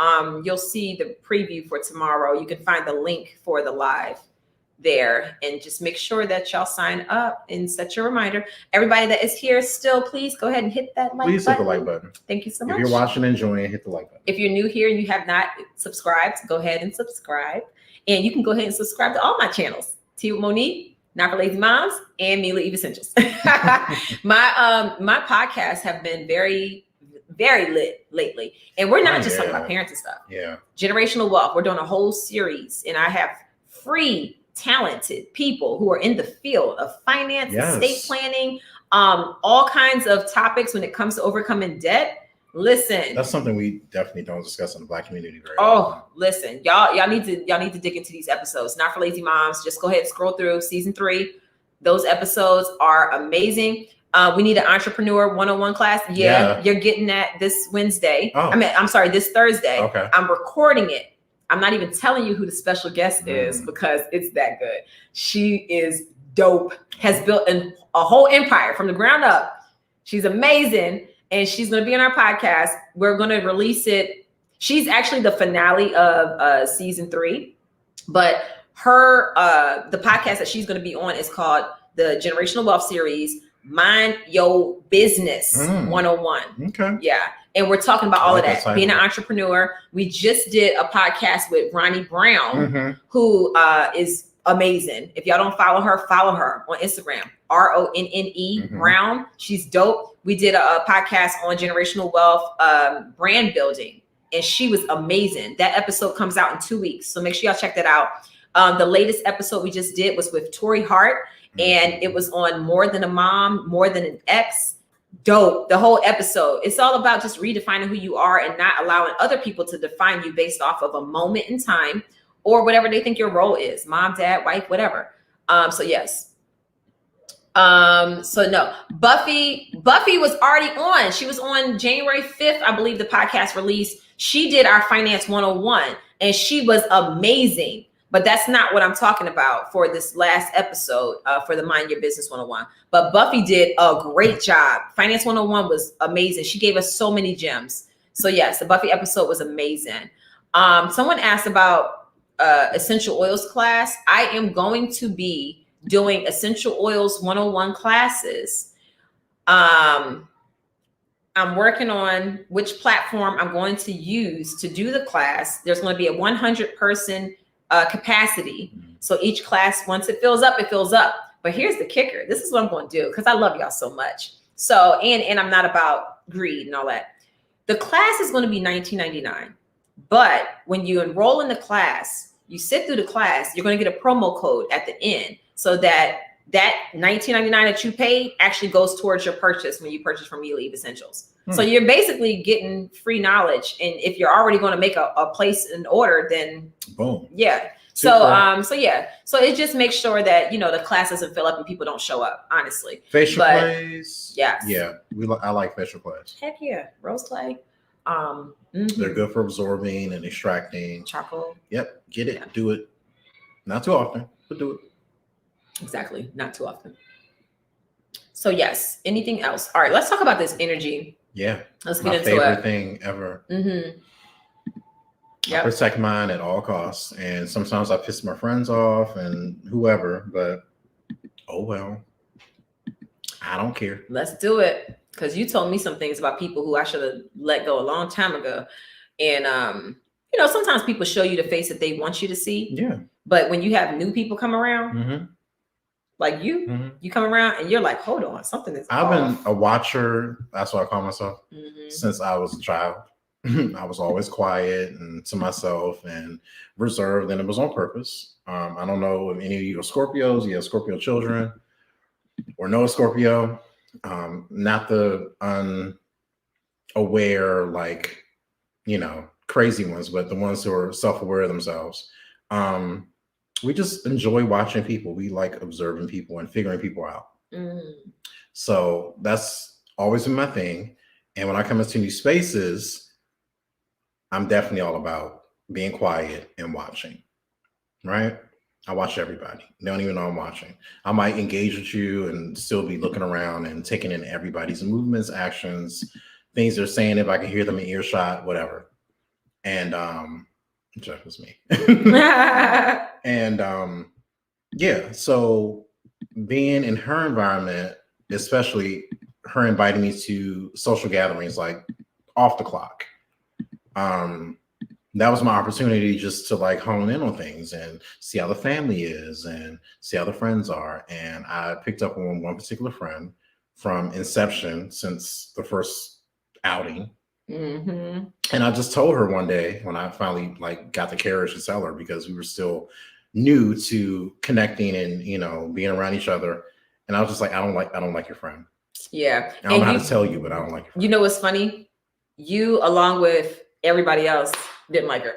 you'll see the preview for tomorrow. You can find the link for the live there, and just make sure that y'all sign up and set your reminder. Everybody that is here still, please go ahead and hit that like Please button. hit the like button. Thank you so much. If you're watching and enjoying, hit the like button. If you're new here and you have not subscribed, go ahead and subscribe. And you can go ahead and subscribe to all my channels. Tea with Monique, Not for Lazy Moms, and Me Leave Essentials. My podcasts have been very, very lit lately. And we're not just talking about parenting stuff. Yeah. Generational wealth. We're doing a whole series. And I have free, talented people who are in the field of finance, estate planning, all kinds of topics when it comes to overcoming debt. Listen, that's something we definitely don't discuss in the Black community very often. Listen, y'all need to dig into these episodes. Not for Lazy Moms. Just go ahead and scroll through season 3. Those episodes are amazing. We need an entrepreneur 101 class. Yeah, you're getting that this Wednesday. I'm sorry, this Thursday. Okay. I'm recording it. I'm not even telling you who the special guest is because it's that good. She is dope. Has built a whole empire from the ground up. She's amazing. And she's going to be on our podcast. We're going to release it. She's actually the finale of season 3, but her the podcast that she's going to be on is called the Generational Wealth Series, Mind Your Business 101. Okay. Yeah. And we're talking about all of that, being an entrepreneur. We just did a podcast with Ronnie Brown, who is amazing. If y'all don't follow her on Instagram, RONNE Brown. She's dope. We did a podcast on generational wealth, brand building, and she was amazing. That episode comes out in 2 weeks. So make sure y'all check that out. The latest episode we just did was with Tori Hart, and it was on more than a mom, more than an ex. Dope. The whole episode. It's all about just redefining who you are and not allowing other people to define you based off of a moment in time or whatever they think your role is. Mom, dad, wife, whatever. So yes. So no, Buffy was already on. She was on January 5th, I believe the podcast released. She did our Finance 101 and she was amazing. But that's not what I'm talking about for this last episode for the Mind Your Business 101. But Buffy did a great job. Finance 101 was amazing. She gave us so many gems. So yes, the Buffy episode was amazing. Someone asked about essential oils class. I am going to be doing essential oils 101 classes. I'm working on which platform I'm going to use to do the class. There's going to be a 100-person capacity. So each class, once it fills up, it fills up. But here's the kicker. This is what I'm going to do because I love y'all so much. So, and I'm not about greed and all that. The class is going to be $19.99. But when you enroll in the class, you sit through the class, you're going to get a promo code at the end so that $19.99 that you paid actually goes towards your purchase when you purchase from Me Leave Essentials. So you're basically getting free knowledge. And if you're already going to make a place in order, then boom. Yeah. So, so it just makes sure that, the class doesn't fill up and people don't show up, honestly. Facial clays. Yes. Yeah. I like facial clays. Heck yeah. Rose clay. They're good for absorbing and extracting. Charcoal. Yep. Get it. Yeah. Do it. Not too often, but do it. Exactly. Not too often. So yes. Anything else? All right. Let's talk about this energy. Yeah. Let's get into it. My favorite thing ever. I protect mine at all costs. And sometimes I piss my friends off and whoever, but oh well. I don't care. Let's do it. Because you told me some things about people who I should have let go a long time ago. And sometimes people show you the face that they want you to see. Yeah. But when you have new people come around, like you come around and you're like, hold on, something is I've off. been a watcher, that's what I call myself, since I was a child. I was always quiet and to myself and reserved, and it was on purpose. I don't know if any of you are Scorpios, you have Scorpio children, or no Scorpio. Not the unaware, like, crazy ones, but the ones who are self-aware of themselves. We just enjoy watching people. We like observing people and figuring people out. So that's always been my thing. And when I come into new spaces, I'm definitely all about being quiet and watching, right? I watch everybody. They don't even know I'm watching. I might engage with you and still be looking around and taking in everybody's movements, actions, things they're saying, if I can hear them in earshot, whatever. And Jeff was me. And yeah, so being in her environment, especially her inviting me to social gatherings like off the clock, that was my opportunity just to like hone in on things and see how the family is and see how the friends are. And I picked up on one particular friend from inception since the first outing. Mm-hmm. And I just told her one day when I finally like got the courage to tell her, because we were still new to connecting and, you know, being around each other. And I was just like, I don't like your friend. Yeah. I don't know how to tell you, but I don't like your friend. You know what's funny? You, along with everybody else, didn't like her.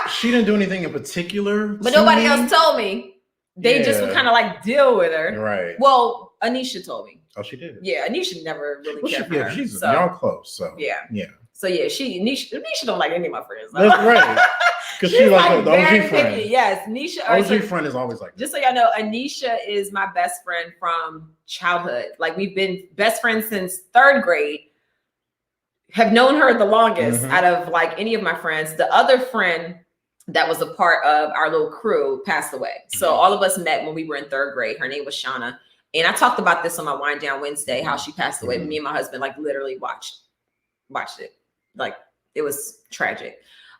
She didn't do anything in particular. But nobody else told me. They just would kind of like deal with her. Right. Well, Anisha told me. Oh, she did. Yeah, Anisha never really cared for her. She's so, y'all close. So yeah. So yeah, Anisha don't like any of my friends. That's right. Because she like the OG friend. Picky. Yes, Anisha. OG friend is always like that. Just so y'all know, Anisha is my best friend from childhood. Like we've been best friends since 3rd grade. Have known her the longest out of like any of my friends. The other friend that was a part of our little crew passed away. So all of us met when we were in 3rd grade. Her name was Shauna. And I talked about this on my Wind Down Wednesday, how she passed away. Me and my husband like literally watched it. Like it was tragic.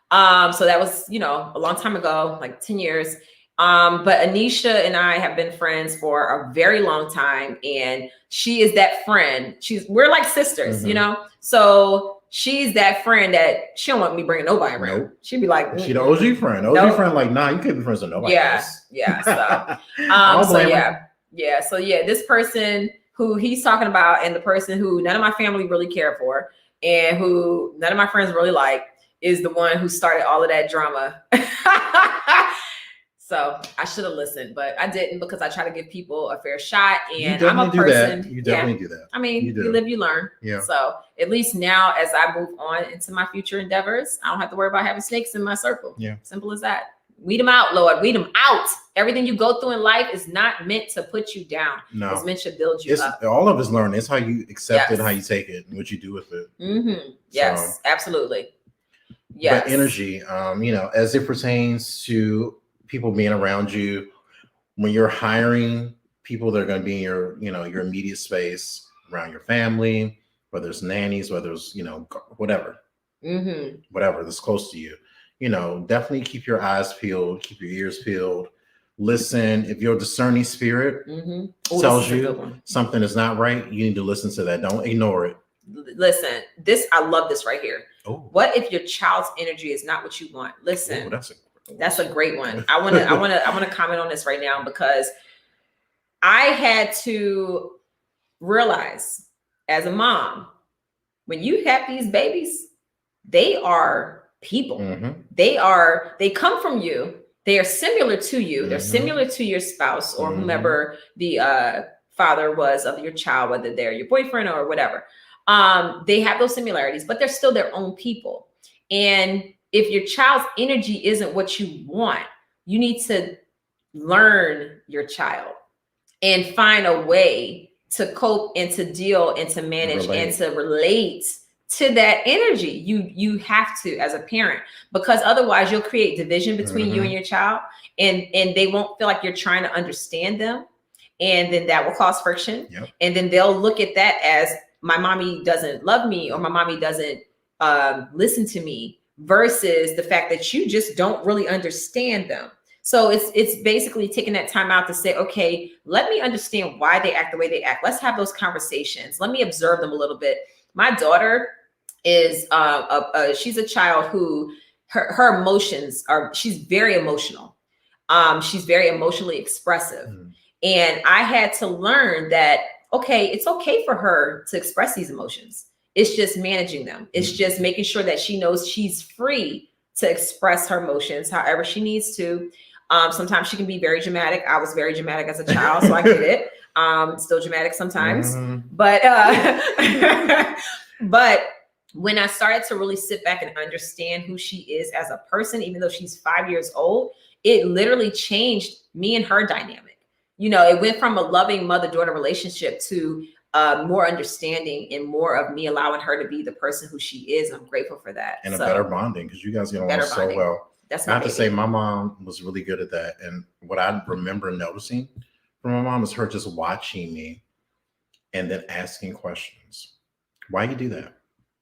So that was, you know, a long time ago, like 10 years. But Anisha and I have been friends for a very long time. And she is that friend. We're like sisters, you know? So she's that friend that she don't want me bringing nobody around. Nope. She'd be like, she the OG friend. OG friend, like, nah, you can't be friends with nobody else. Yeah. So this person who he's talking about, and the person who none of my family really care for, and who none of my friends really like, is the one who started all of that drama. So I should have listened, but I didn't, because I try to give people a fair shot. And I'm a person. You definitely do that. I mean, you live, you learn. Yeah. So at least now, as I move on into my future endeavors, I don't have to worry about having snakes in my circle. Yeah. Simple as that. Weed them out, Lord. Weed them out. Everything you go through in life is not meant to put you down. No. It's meant to build you up. All of us learn. It's how you accept it, how you take it, and what you do with it. Mm-hmm. Yes, absolutely. Yes. But energy, you know, as it pertains to people being around you, when you're hiring people that are going to be in your, you know, your immediate space around your family, whether it's nannies, whether it's, you know, whatever that's close to you, you know, definitely keep your eyes peeled, keep your ears peeled, listen. If your discerning spirit tells you something is not right, you need to listen to that. Don't ignore it. Listen, I love this right here. Oh. What if your child's energy is not what you want? Listen. Ooh, that's a great one. I want to comment on this right now, because I had to realize as a mom, when you have these babies, they are people. They come from you. They are similar to you. They're similar to your spouse or whomever the father was of your child, whether they're your boyfriend or whatever. They have those similarities, but they're still their own people. And if your child's energy isn't what you want, you need to learn your child and find a way to cope and to deal and to manage and to relate to that energy. You have to, as a parent, because otherwise you'll create division between you and your child, and they won't feel like you're trying to understand them. And then that will cause friction. Yep. And then they'll look at that as, my mommy doesn't love me, or my mommy doesn't listen to me, versus the fact that you just don't really understand them. So it's basically taking that time out to say, okay, let me understand why they act the way they act. Let's have those conversations. Let me observe them a little bit. My daughter is she's a child who her emotions she's very emotional. She's very emotionally expressive. And I had to learn that, okay, it's okay for her to express these emotions. It's just managing them. It's just making sure that she knows she's free to express her emotions however she needs to. Sometimes she can be very dramatic. I was very dramatic as a child, so I get it. Still dramatic sometimes. But but when I started to really sit back and understand who she is as a person, even though she's 5 years old, it literally changed me and her dynamic. You know, it went from a loving mother-daughter relationship to more understanding and more of me allowing her to be the person who she is. I'm grateful for that. And a better bonding, because you guys get along so well. That's I have to say, my mom was really good at that. And what I remember noticing from my mom is her just watching me and then asking questions. Why you do that?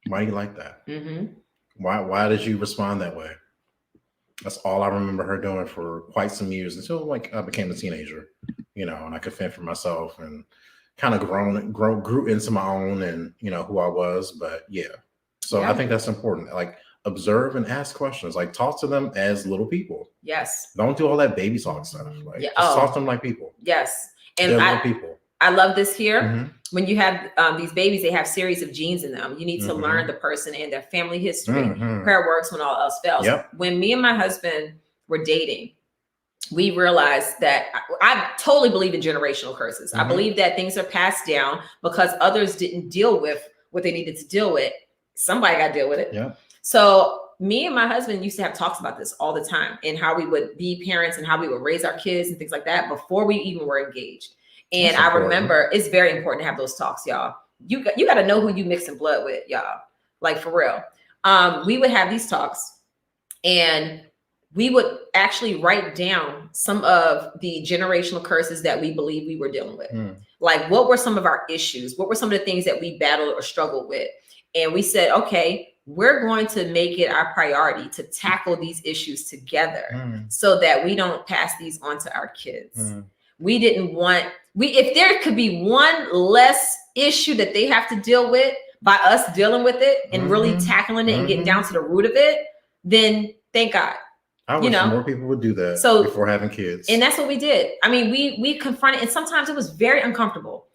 Why do you like that? Mm-hmm. Why did you respond that way? That's all I remember her doing for quite some years until like I became a teenager, you know, and I could fend for myself and kind of grew into my own and, you know, who I was. But yeah, so I think that's important. Like, observe and ask questions. Like, talk to them as little people. Yes. Don't do all that baby talk stuff. Like, just talk to them like people. Yes. And they're little people. I love this here. Mm-hmm. When you have these babies, they have series of genes in them. You need to learn the person and their family history. Prayer works when all else fails. Yep. When me and my husband were dating, we realized that I totally believe in generational curses. I believe that things are passed down because others didn't deal with what they needed to deal with. Somebody got to deal with it. Yeah. So me and my husband used to have talks about this all the time and how we would be parents and how we would raise our kids and things like that before we even were engaged. And I remember it's very important to have those talks, y'all. You got to know who you mixing blood with, y'all. Like, for real. We would have these talks and we would actually write down some of the generational curses that we believe we were dealing with. Like, what were some of our issues? What were some of the things that we battled or struggled with? And we said, okay, we're going to make it our priority to tackle these issues together so that we don't pass these on to our kids. We didn't want, if there could be one less issue that they have to deal with by us dealing with it and really tackling it and getting down to the root of it, then thank God. I wish more people would do that before having kids. And that's what we did. I mean, we confronted, and sometimes it was very uncomfortable.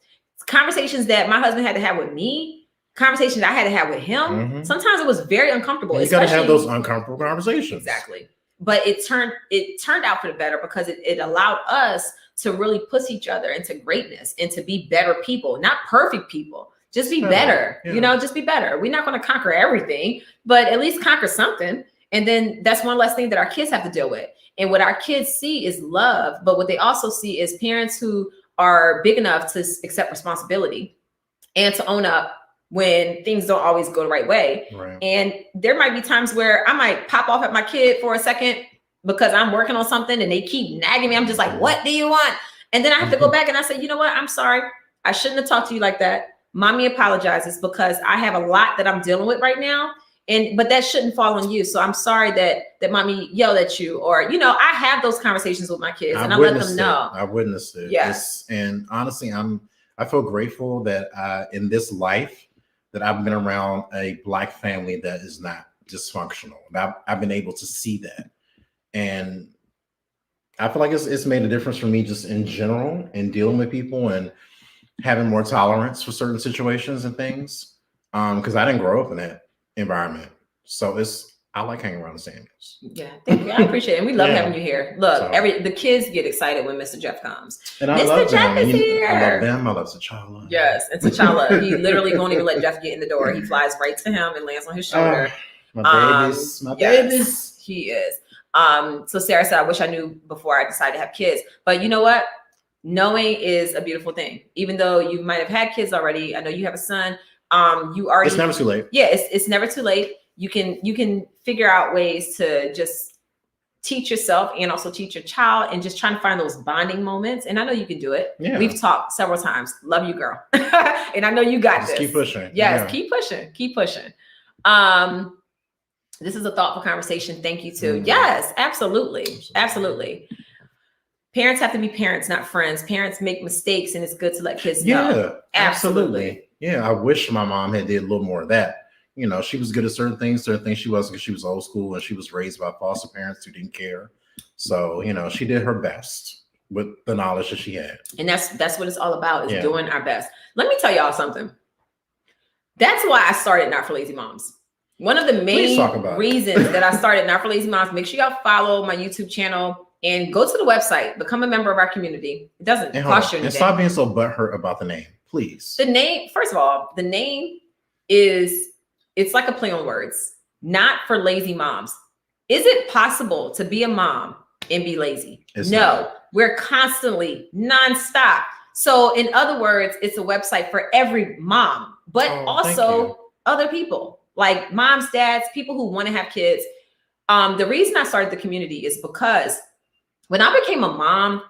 Conversations that my husband had to have with me, conversations I had to have with him. Sometimes it was very uncomfortable. You got to have those uncomfortable conversations. Exactly. But it turned out for the better because it allowed us to really push each other into greatness and to be better people, not perfect people. Just be better, you know, just be better. We're not going to conquer everything, but at least conquer something. And then that's one less thing that our kids have to deal with. And what our kids see is love, but what they also see is parents who are big enough to accept responsibility and to own up when things don't always go the right way. Right. And there might be times where I might pop off at my kid for a second because I'm working on something and they keep nagging me. I'm just like, what do you want? And then I have to go back and I say, you know what? I'm sorry. I shouldn't have talked to you like that. Mommy apologizes because I have a lot that I'm dealing with right now. But that shouldn't fall on you. So I'm sorry that mommy yelled at you, or, you know, I have those conversations with my kids and I let them know. I witnessed it. Yes. And honestly, I feel grateful that in this life that I've been around a Black family that is not dysfunctional. I've been able to see that. And I feel like it's made a difference for me just in general in dealing with people and having more tolerance for certain situations and things. Because I didn't grow up in that environment. So I like hanging around the Samuels. Yeah, thank you. I appreciate it. And we love having you here. Look, the kids get excited when Mr. Jeff comes. And I love Jeff is here. I love them. I love T'Challa. Yes, and T'Challa. He literally won't even let Jeff get in the door. He flies right to him and lands on his shoulder. My babies. He is. So Sarah said, I wish I knew before I decided to have kids. But you know what? Knowing is a beautiful thing. Even though you might have had kids already. I know you have a son. It's never too late. Yeah, it's never too late. You can figure out ways to just teach yourself and also teach your child and just trying to find those bonding moments. And I know you can do it. Yeah. We've talked several times. Love you, girl. And I know you got this. Keep pushing. Yes, keep pushing. Keep pushing. This is a thoughtful conversation. Thank you too. Yes, absolutely. Parents have to be parents, not friends. Parents make mistakes and it's good to let kids know. Yeah, absolutely. Yeah, I wish my mom had did a little more of that. You know, she was good at certain things she wasn't, because she was old school and she was raised by foster parents who didn't care. So, you know, she did her best with the knowledge that she had. And that's what it's all about, is doing our best. Let me tell y'all something. That's why I started Not for Lazy Moms. One of the main reasons that I started Not for Lazy Moms, make sure y'all follow my YouTube channel and go to the website, become a member of our community. It doesn't cost you anything. And stop being so butthurt about the name, please. The name, first of all, the name it's like a play on words. Not for lazy moms. Is it possible to be a mom and be lazy. It's no, not. we're constantly nonstop. So in other words, it's a website for every mom, but also other people like moms, dads, people who want to have kids. The reason I started the community is because when I became a mom,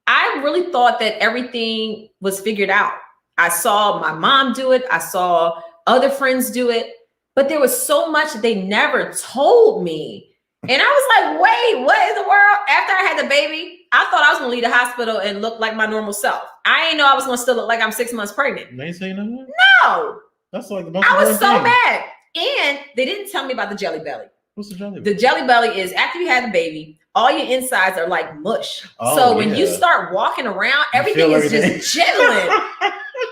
I really thought that everything was figured out. I saw my mom do it. I saw other friends do it, but there was so much they never told me. And I was like, wait, what in the world? After I had the baby, I thought I was gonna leave the hospital and look like my normal self. I didn't know I was gonna still look like I'm 6 months pregnant. They say nothing? No. That's like the most I was so thing. mad. And they didn't tell me about the jelly belly. What's the jelly belly? The jelly belly is after you have the baby, all your insides are like mush. Oh, so when you start walking around, everything is just jiggling.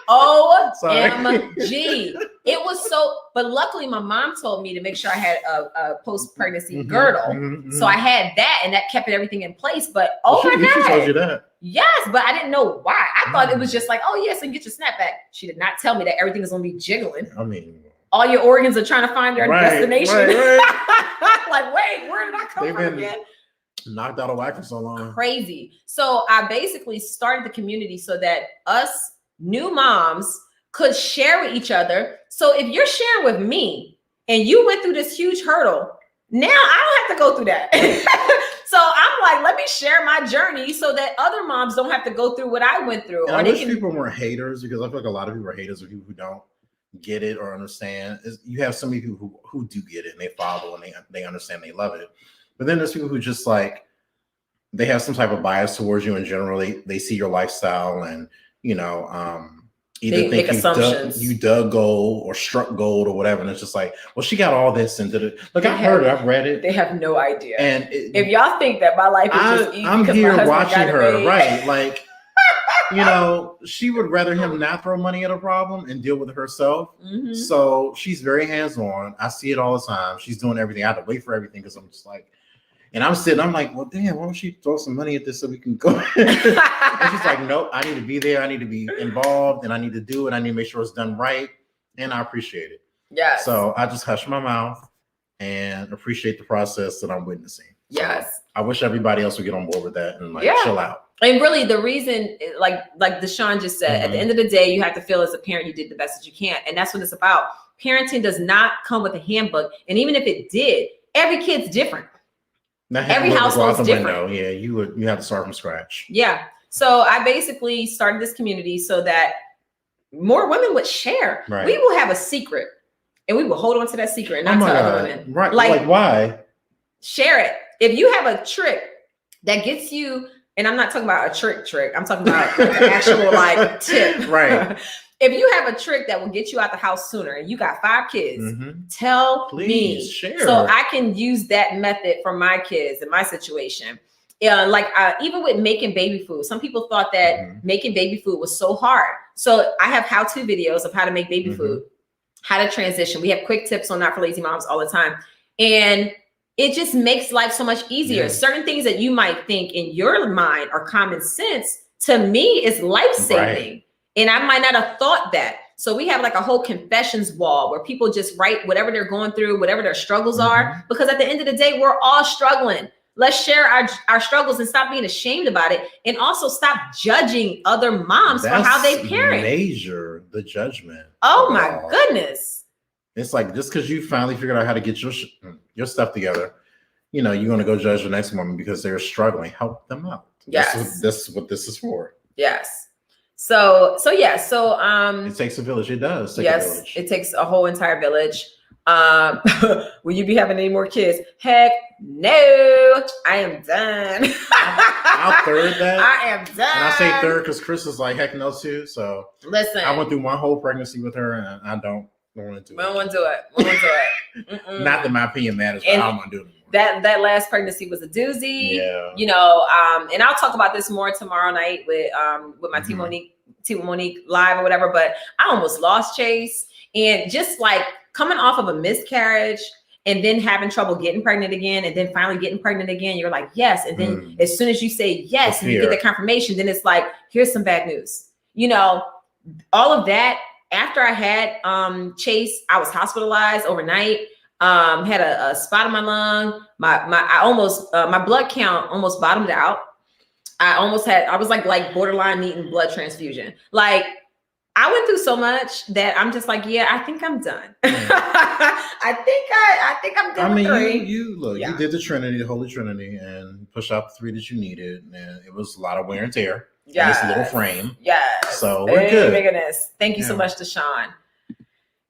OMG. It was so, but luckily my mom told me to make sure I had a post-pregnancy girdle. So I had that and that kept everything in place. But my God. She told you that. Yes, but I didn't know why. I thought it was just like, oh yes, and get your snapback. She did not tell me that everything is gonna be jiggling. I mean, all your organs are trying to find their destination. Right. Like, wait, where did I come from again? Knocked out of whack for so long. Crazy. So I basically started the community so that us new moms could share with each other. So if you're sharing with me and you went through this huge hurdle, now I don't have to go through that. So I'm like, let me share my journey so that other moms don't have to go through what I went through. And I wish people weren't haters, because I feel like a lot of people are haters of people who don't get it or understand. You have so many people who do get it and they follow and they understand, they love it. But then there's people who just like, they have some type of bias towards you in general. They see your lifestyle and, you know, either they think make assumptions. you dug gold or struck gold or whatever. And it's just like, well, she got all this and did it. Look, I've heard it, I've read it. They have no idea. And if y'all think that my life is just easy, I'm here watching her, made. right? Like, you know, she would rather him not throw money at a problem and deal with it herself. Mm-hmm. So she's very hands-on. I see it all the time. She's doing everything. I have to wait for everything because I'm just like, and I'm sitting, I'm like, well, damn, why don't she throw some money at this so we can go? And she's like, nope, I need to be there. I need to be involved and I need to do it. I need to make sure it's done right. And I appreciate it. Yeah. So I just hush my mouth and appreciate the process that I'm witnessing. So yes. I wish everybody else would get on board with that and like chill out. And really the reason, like Deshaun just said, at the end of the day, you have to feel as a parent, you did the best that you can. And that's what it's about. Parenting does not come with a handbook. And even if it did, every kid's different. Every household's different. Yeah, you have to start from scratch. Yeah. So I basically started this community so that more women would share. Right. We will have a secret and we will hold on to that secret and not tell other women. Right. Like why? Share it. If you have a trick that gets you, and I'm not talking about a trick, I'm talking about like an actual like tip. Right. If you have a trick that will get you out the house sooner and you got 5 kids, tell me share. So I can use that method for my kids in my situation. Even with making baby food, some people thought that making baby food was so hard. So I have how-to videos of how to make baby food, how to transition. We have quick tips on Not for Lazy Moms all the time. And it just makes life so much easier. Certain things that you might think in your mind are common sense, to me is life-saving. Right. And I might not have thought that. So we have like a whole confessions wall where people just write whatever they're going through, whatever their struggles are, because at the end of the day, we're all struggling. Let's share our struggles and stop being ashamed about it. And also stop judging other moms for how they parent. Measure the judgment. Oh my goodness. It's like, just because you finally figured out how to get your stuff together, you know, you're going to go judge the next woman because they're struggling. Help them out. Yes. This is what this is for. Yes. So it takes a village. It does take a village. It takes a whole entire village. Will you be having any more kids? Heck no, I am done. I'll third that. I am done. And I say third because Chris is like heck no too. So listen, I went through one whole pregnancy with her, and I don't want to do it. We won't do it. Not that my opinion matters, but I don't want to do it. That last pregnancy was a doozy. Yeah. You know, and I'll talk about this more tomorrow night with my team Monique live or whatever. But I almost lost Chase, and just like coming off of a miscarriage and then having trouble getting pregnant again, and then finally getting pregnant again, you're like, yes. And then as soon as you say yes and you get the confirmation, then it's like, here's some bad news. You know, all of that. After I had Chase, I was hospitalized overnight. Had a spot on my lung. My blood count almost bottomed out. I was like borderline needing blood transfusion. Like, I went through so much that I'm just like, yeah, I think I'm done. I think I'm done. I mean, with 3. you did the Trinity, the Holy Trinity, and pushed out the 3 that you needed, and it was a lot of wear and tear. Yeah, this little frame. Yes. So we're good. My goodness. Thank you so much, Deshaun.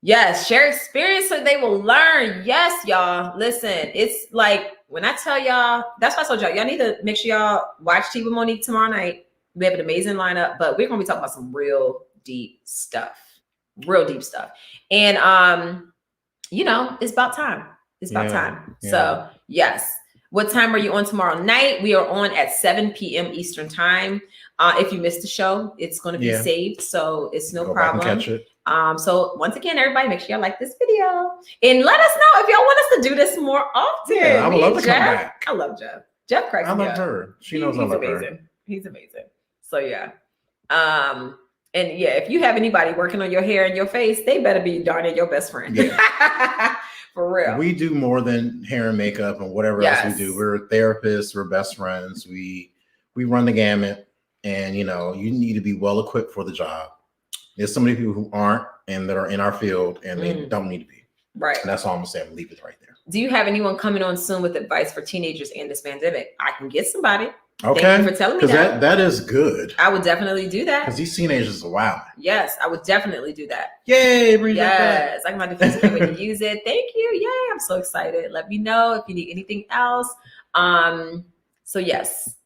Yes, share experience so they will learn. Yes, y'all. Listen, it's like when I tell y'all, that's why I told y'all need to make sure y'all watch Tea with Monique tomorrow night. We have an amazing lineup, but we're gonna be talking about some real deep stuff. And it's about time. It's about time. Yeah. So yes. What time are you on tomorrow night? We are on at 7 p.m. Eastern time. If you missed the show, it's going to be saved, so it's no problem. Back and catch it. So once again, everybody, make sure y'all like this video and let us know if y'all want us to do this more often. Yeah, I would love to come back. I love Jeff. Jeff cracks me up. I love her. She knows I love her. He's amazing. So yeah. And yeah, if you have anybody working on your hair and your face, they better be darn it your best friend. Yeah. For real. We do more than hair and makeup and whatever else we do. We're therapists, we're best friends. We run the gamut, and you need to be well equipped for the job. There's so many people who aren't and that are in our field and they don't need to be. Right. And that's all I'm gonna say. I'm gonna leave it right there. Do you have anyone coming on soon with advice for teenagers and this pandemic? I can get somebody. Okay. Thank you for telling me that. That is good. I would definitely do that. Because these teenagers are wild. Yes, I would definitely do that. Yay, bring yes, I can find the physical way to use it. Thank you. Yay, I'm so excited. Let me know if you need anything else. So yes,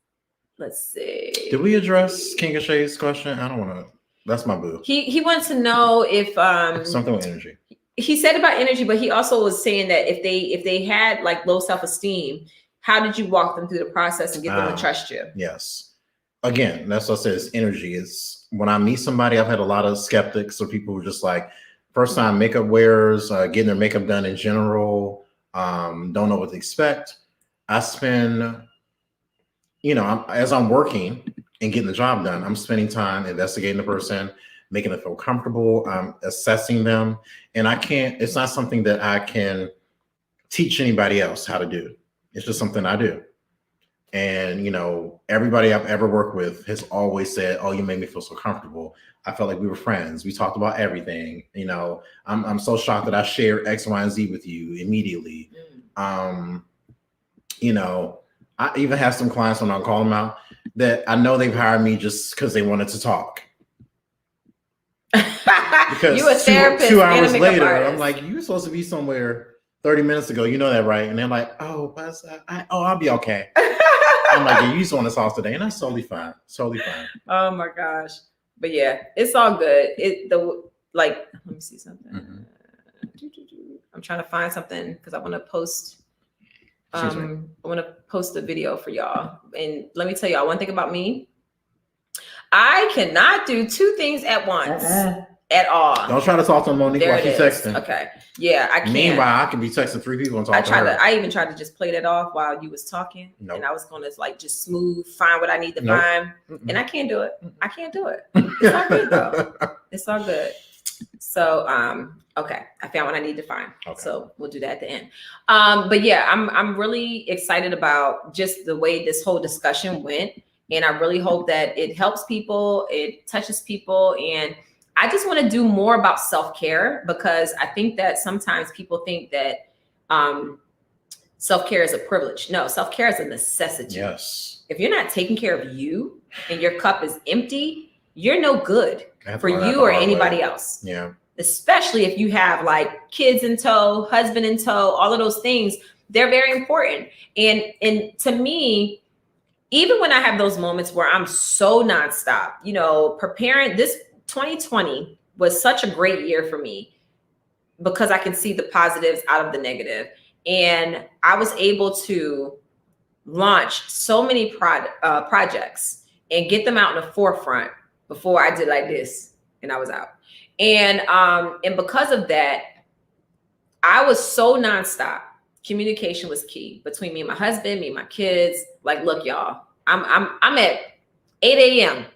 let's see. Did we address King of Shades question? I don't want to. That's my boo. He wants to know if something with energy. He said about energy, but he also was saying that if they had like low self-esteem, how did you walk them through the process and get them to trust you? Yes. Again, that's what I said. It's energy. It's when I meet somebody, I've had a lot of skeptics or people who are just like first time makeup wearers, getting their makeup done in general, don't know what to expect. I spend, as I'm working and getting the job done, I'm spending time investigating the person, making them feel comfortable, assessing them. And it's not something that I can teach anybody else how to do. It's just something I do. And, everybody I've ever worked with has always said, oh, you made me feel so comfortable. I felt like we were friends. We talked about everything. I'm so shocked that I shared X, Y, and Z with you immediately. I even have some clients when I call them out that I know they've hired me just because they wanted to talk. Because you a therapist, 2 hours later, I'm like, you were supposed to be somewhere 30 minutes ago, you know that, right? And they're like, oh, I'll be okay. I'm like, you just want to talk today, and that's totally fine. Totally fine. Oh my gosh. But yeah, it's all good. Let me see something. I'm trying to find something because I want to post. I want to post a video for y'all. And let me tell y'all one thing about me. I cannot do 2 things at once. At all. Don't try to talk to Monique while she's texting. Okay. Yeah, I can't. Meanwhile, I can be texting 3 people and talking to her. I even tried to just play that off while you was talking. Nope. And I was going to just smooth, find what I need to find. And I can't do it. I can't do it. It's all good though. It's all good. So, okay. I found what I need to find. Okay. So we'll do that at the end. But yeah, I'm really excited about just the way this whole discussion went. And I really hope that it helps people. It touches people. And I just want to do more about self-care because I think that sometimes people think that self-care is a privilege. No, self-care is a necessity. Yes. If you're not taking care of you and your cup is empty, you're no good for you or anybody else. Yeah. Especially if you have like kids in tow, husband in tow, all of those things, they're very important. And to me, even when I have those moments where I'm so nonstop, preparing this 2020 was such a great year for me because I can see the positives out of the negative. And I was able to launch so many projects and get them out in the forefront before I did like this and I was out. And because of that, I was so nonstop. Communication was key between me and my husband, me and my kids. Like, look, y'all, I'm at 8 a.m.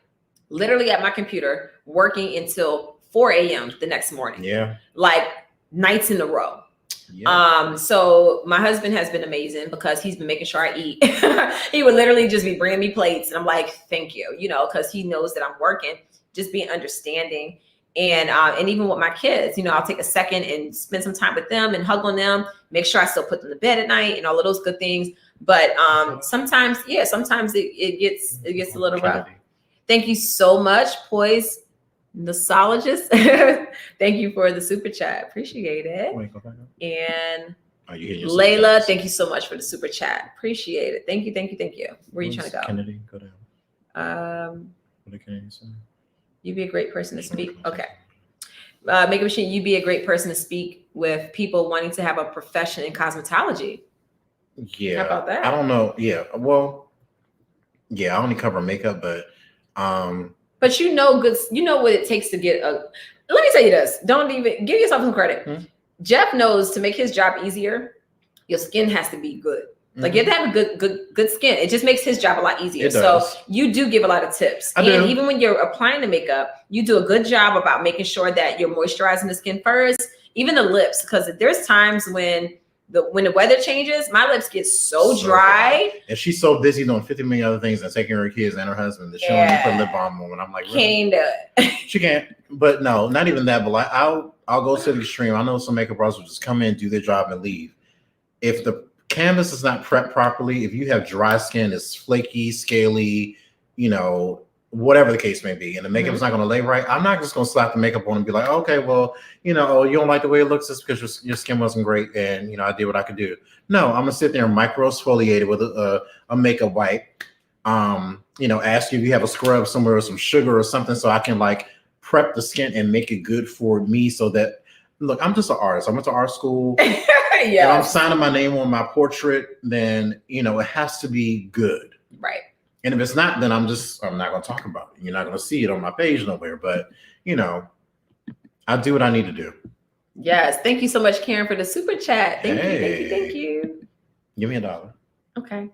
literally at my computer working until 4 a.m. the next morning. Yeah. Like nights in a row. Yeah. So my husband has been amazing because he's been making sure I eat. He would literally just be bringing me plates, and I'm like, thank you, because he knows that I'm working, just being understanding. And even with my kids, I'll take a second and spend some time with them and hug on them, make sure I still put them to bed at night and all of those good things. But sometimes it gets a little rough. Thank you so much, Poise Nosologist. Thank you for the super chat. Appreciate it. And Layla, thank you so much for the super chat. Appreciate it. Thank you. Where are you trying to go? Kennedy, go down. What did Kennedy say? You'd be a great person to speak. Okay. Make a machine, you'd be a great person to speak with people wanting to have a profession in cosmetology. Yeah. How about that? I don't know. Yeah. Well, yeah, I only cover makeup, but what it takes to get a. Let me tell you this. Don't even give yourself some credit. Jeff knows to make his job easier, your skin has to be good. Like you have to have a good skin. It just makes his job a lot easier. So you do give a lot of tips. Even when you're applying the makeup, you do a good job about making sure that you're moisturizing the skin first, even the lips, because there's times when the weather changes, my lips get so dry. And she's so busy doing 50 million other things and taking her kids and her husband that she don't even put lip balm on. And I'm like, really? She can't. But no, not even that. But like, I'll go to the extreme. I know some makeup artists will just come in, do their job, and leave. If the canvas is not prepped properly, if you have dry skin, it's flaky, scaly, whatever the case may be, and the makeup's not going to lay right, I'm not just going to slap the makeup on and be like, okay, well, you don't like the way it looks just because your skin wasn't great and, I did what I could do. No, I'm going to sit there and micro exfoliate it with a makeup wipe, ask you if you have a scrub somewhere or some sugar or something so I can like prep the skin and make it good for me so that, look, I'm just an artist. I went to art school. If I'm signing my name on my portrait, then, it has to be good. Right. And if it's not, then I'm not going to talk about it. You're not going to see it on my page nowhere. But, I do what I need to do. Yes. Thank you so much, Karen, for the super chat. Thank you. Give me $1. Okay.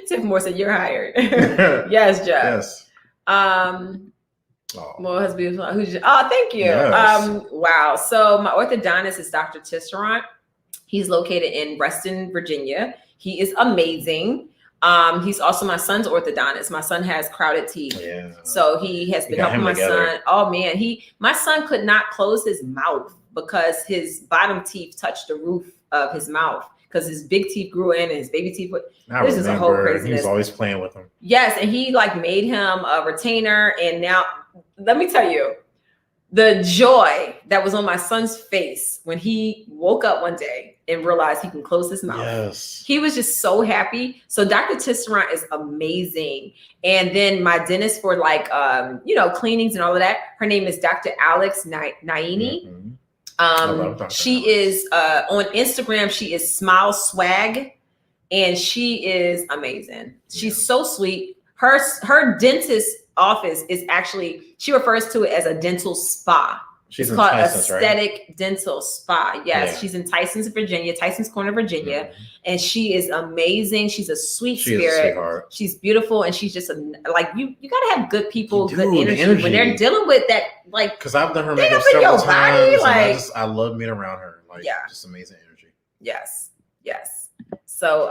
Tiff Moore said, you're hired. Yes, Jeff. Yes. Well, has beautiful. Thank you. Yes. Wow. So my orthodontist is Dr. Tisserand. He's located in Reston, Virginia. He is amazing. He's also my son's orthodontist. My son has crowded teeth. Yeah. So he has been helping my son. Oh man, my son could not close his mouth because his bottom teeth touched the roof of his mouth because his big teeth grew in and his baby teeth. This is a whole craziness. He was always playing with them. Yes, and he made him a retainer. And now, let me tell you, the joy that was on my son's face when he woke up one day and realized he can close his mouth. Yes. He was just so happy. So Dr. Tisserand is amazing. And then my dentist for cleanings and all of that, her name is Dr. Alex Naini. She is on Instagram. She is Smile Swag, and she is amazing. She's so sweet. Her dentist office is actually, she refers to it as a dental spa. It's called Tyson's, Aesthetic right? Dental Spa. Yes, she's in Tyson's Corner, Virginia, and she is amazing. She's a sweet spirit. She's beautiful, and she's just you got to have good people, good energy when they're dealing with that. Because I've done her makeup several times. I love being around her. Just amazing energy. Yes. So,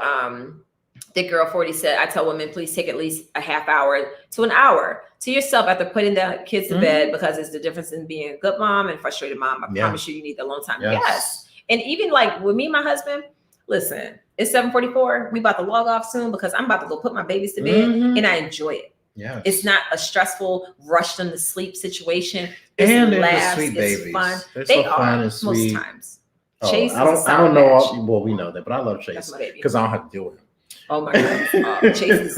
Thick Girl 40 said, I tell women, please take at least a half hour to an hour to yourself after putting the kids to bed, because it's the difference in being a good mom and frustrated mom. I promise you need that alone time. Yes. And even with me and my husband, listen, it's 7:44. We about to log off soon because I'm about to go put my babies to bed, and I enjoy it. Yeah. It's not a stressful, rush them to sleep situation. And they're the sweet babies. Fun. They so fun and sweet. Most times. Chase I don't know. Well, we know that, but I love Chase because I don't have to deal with him. Oh my God. Chase is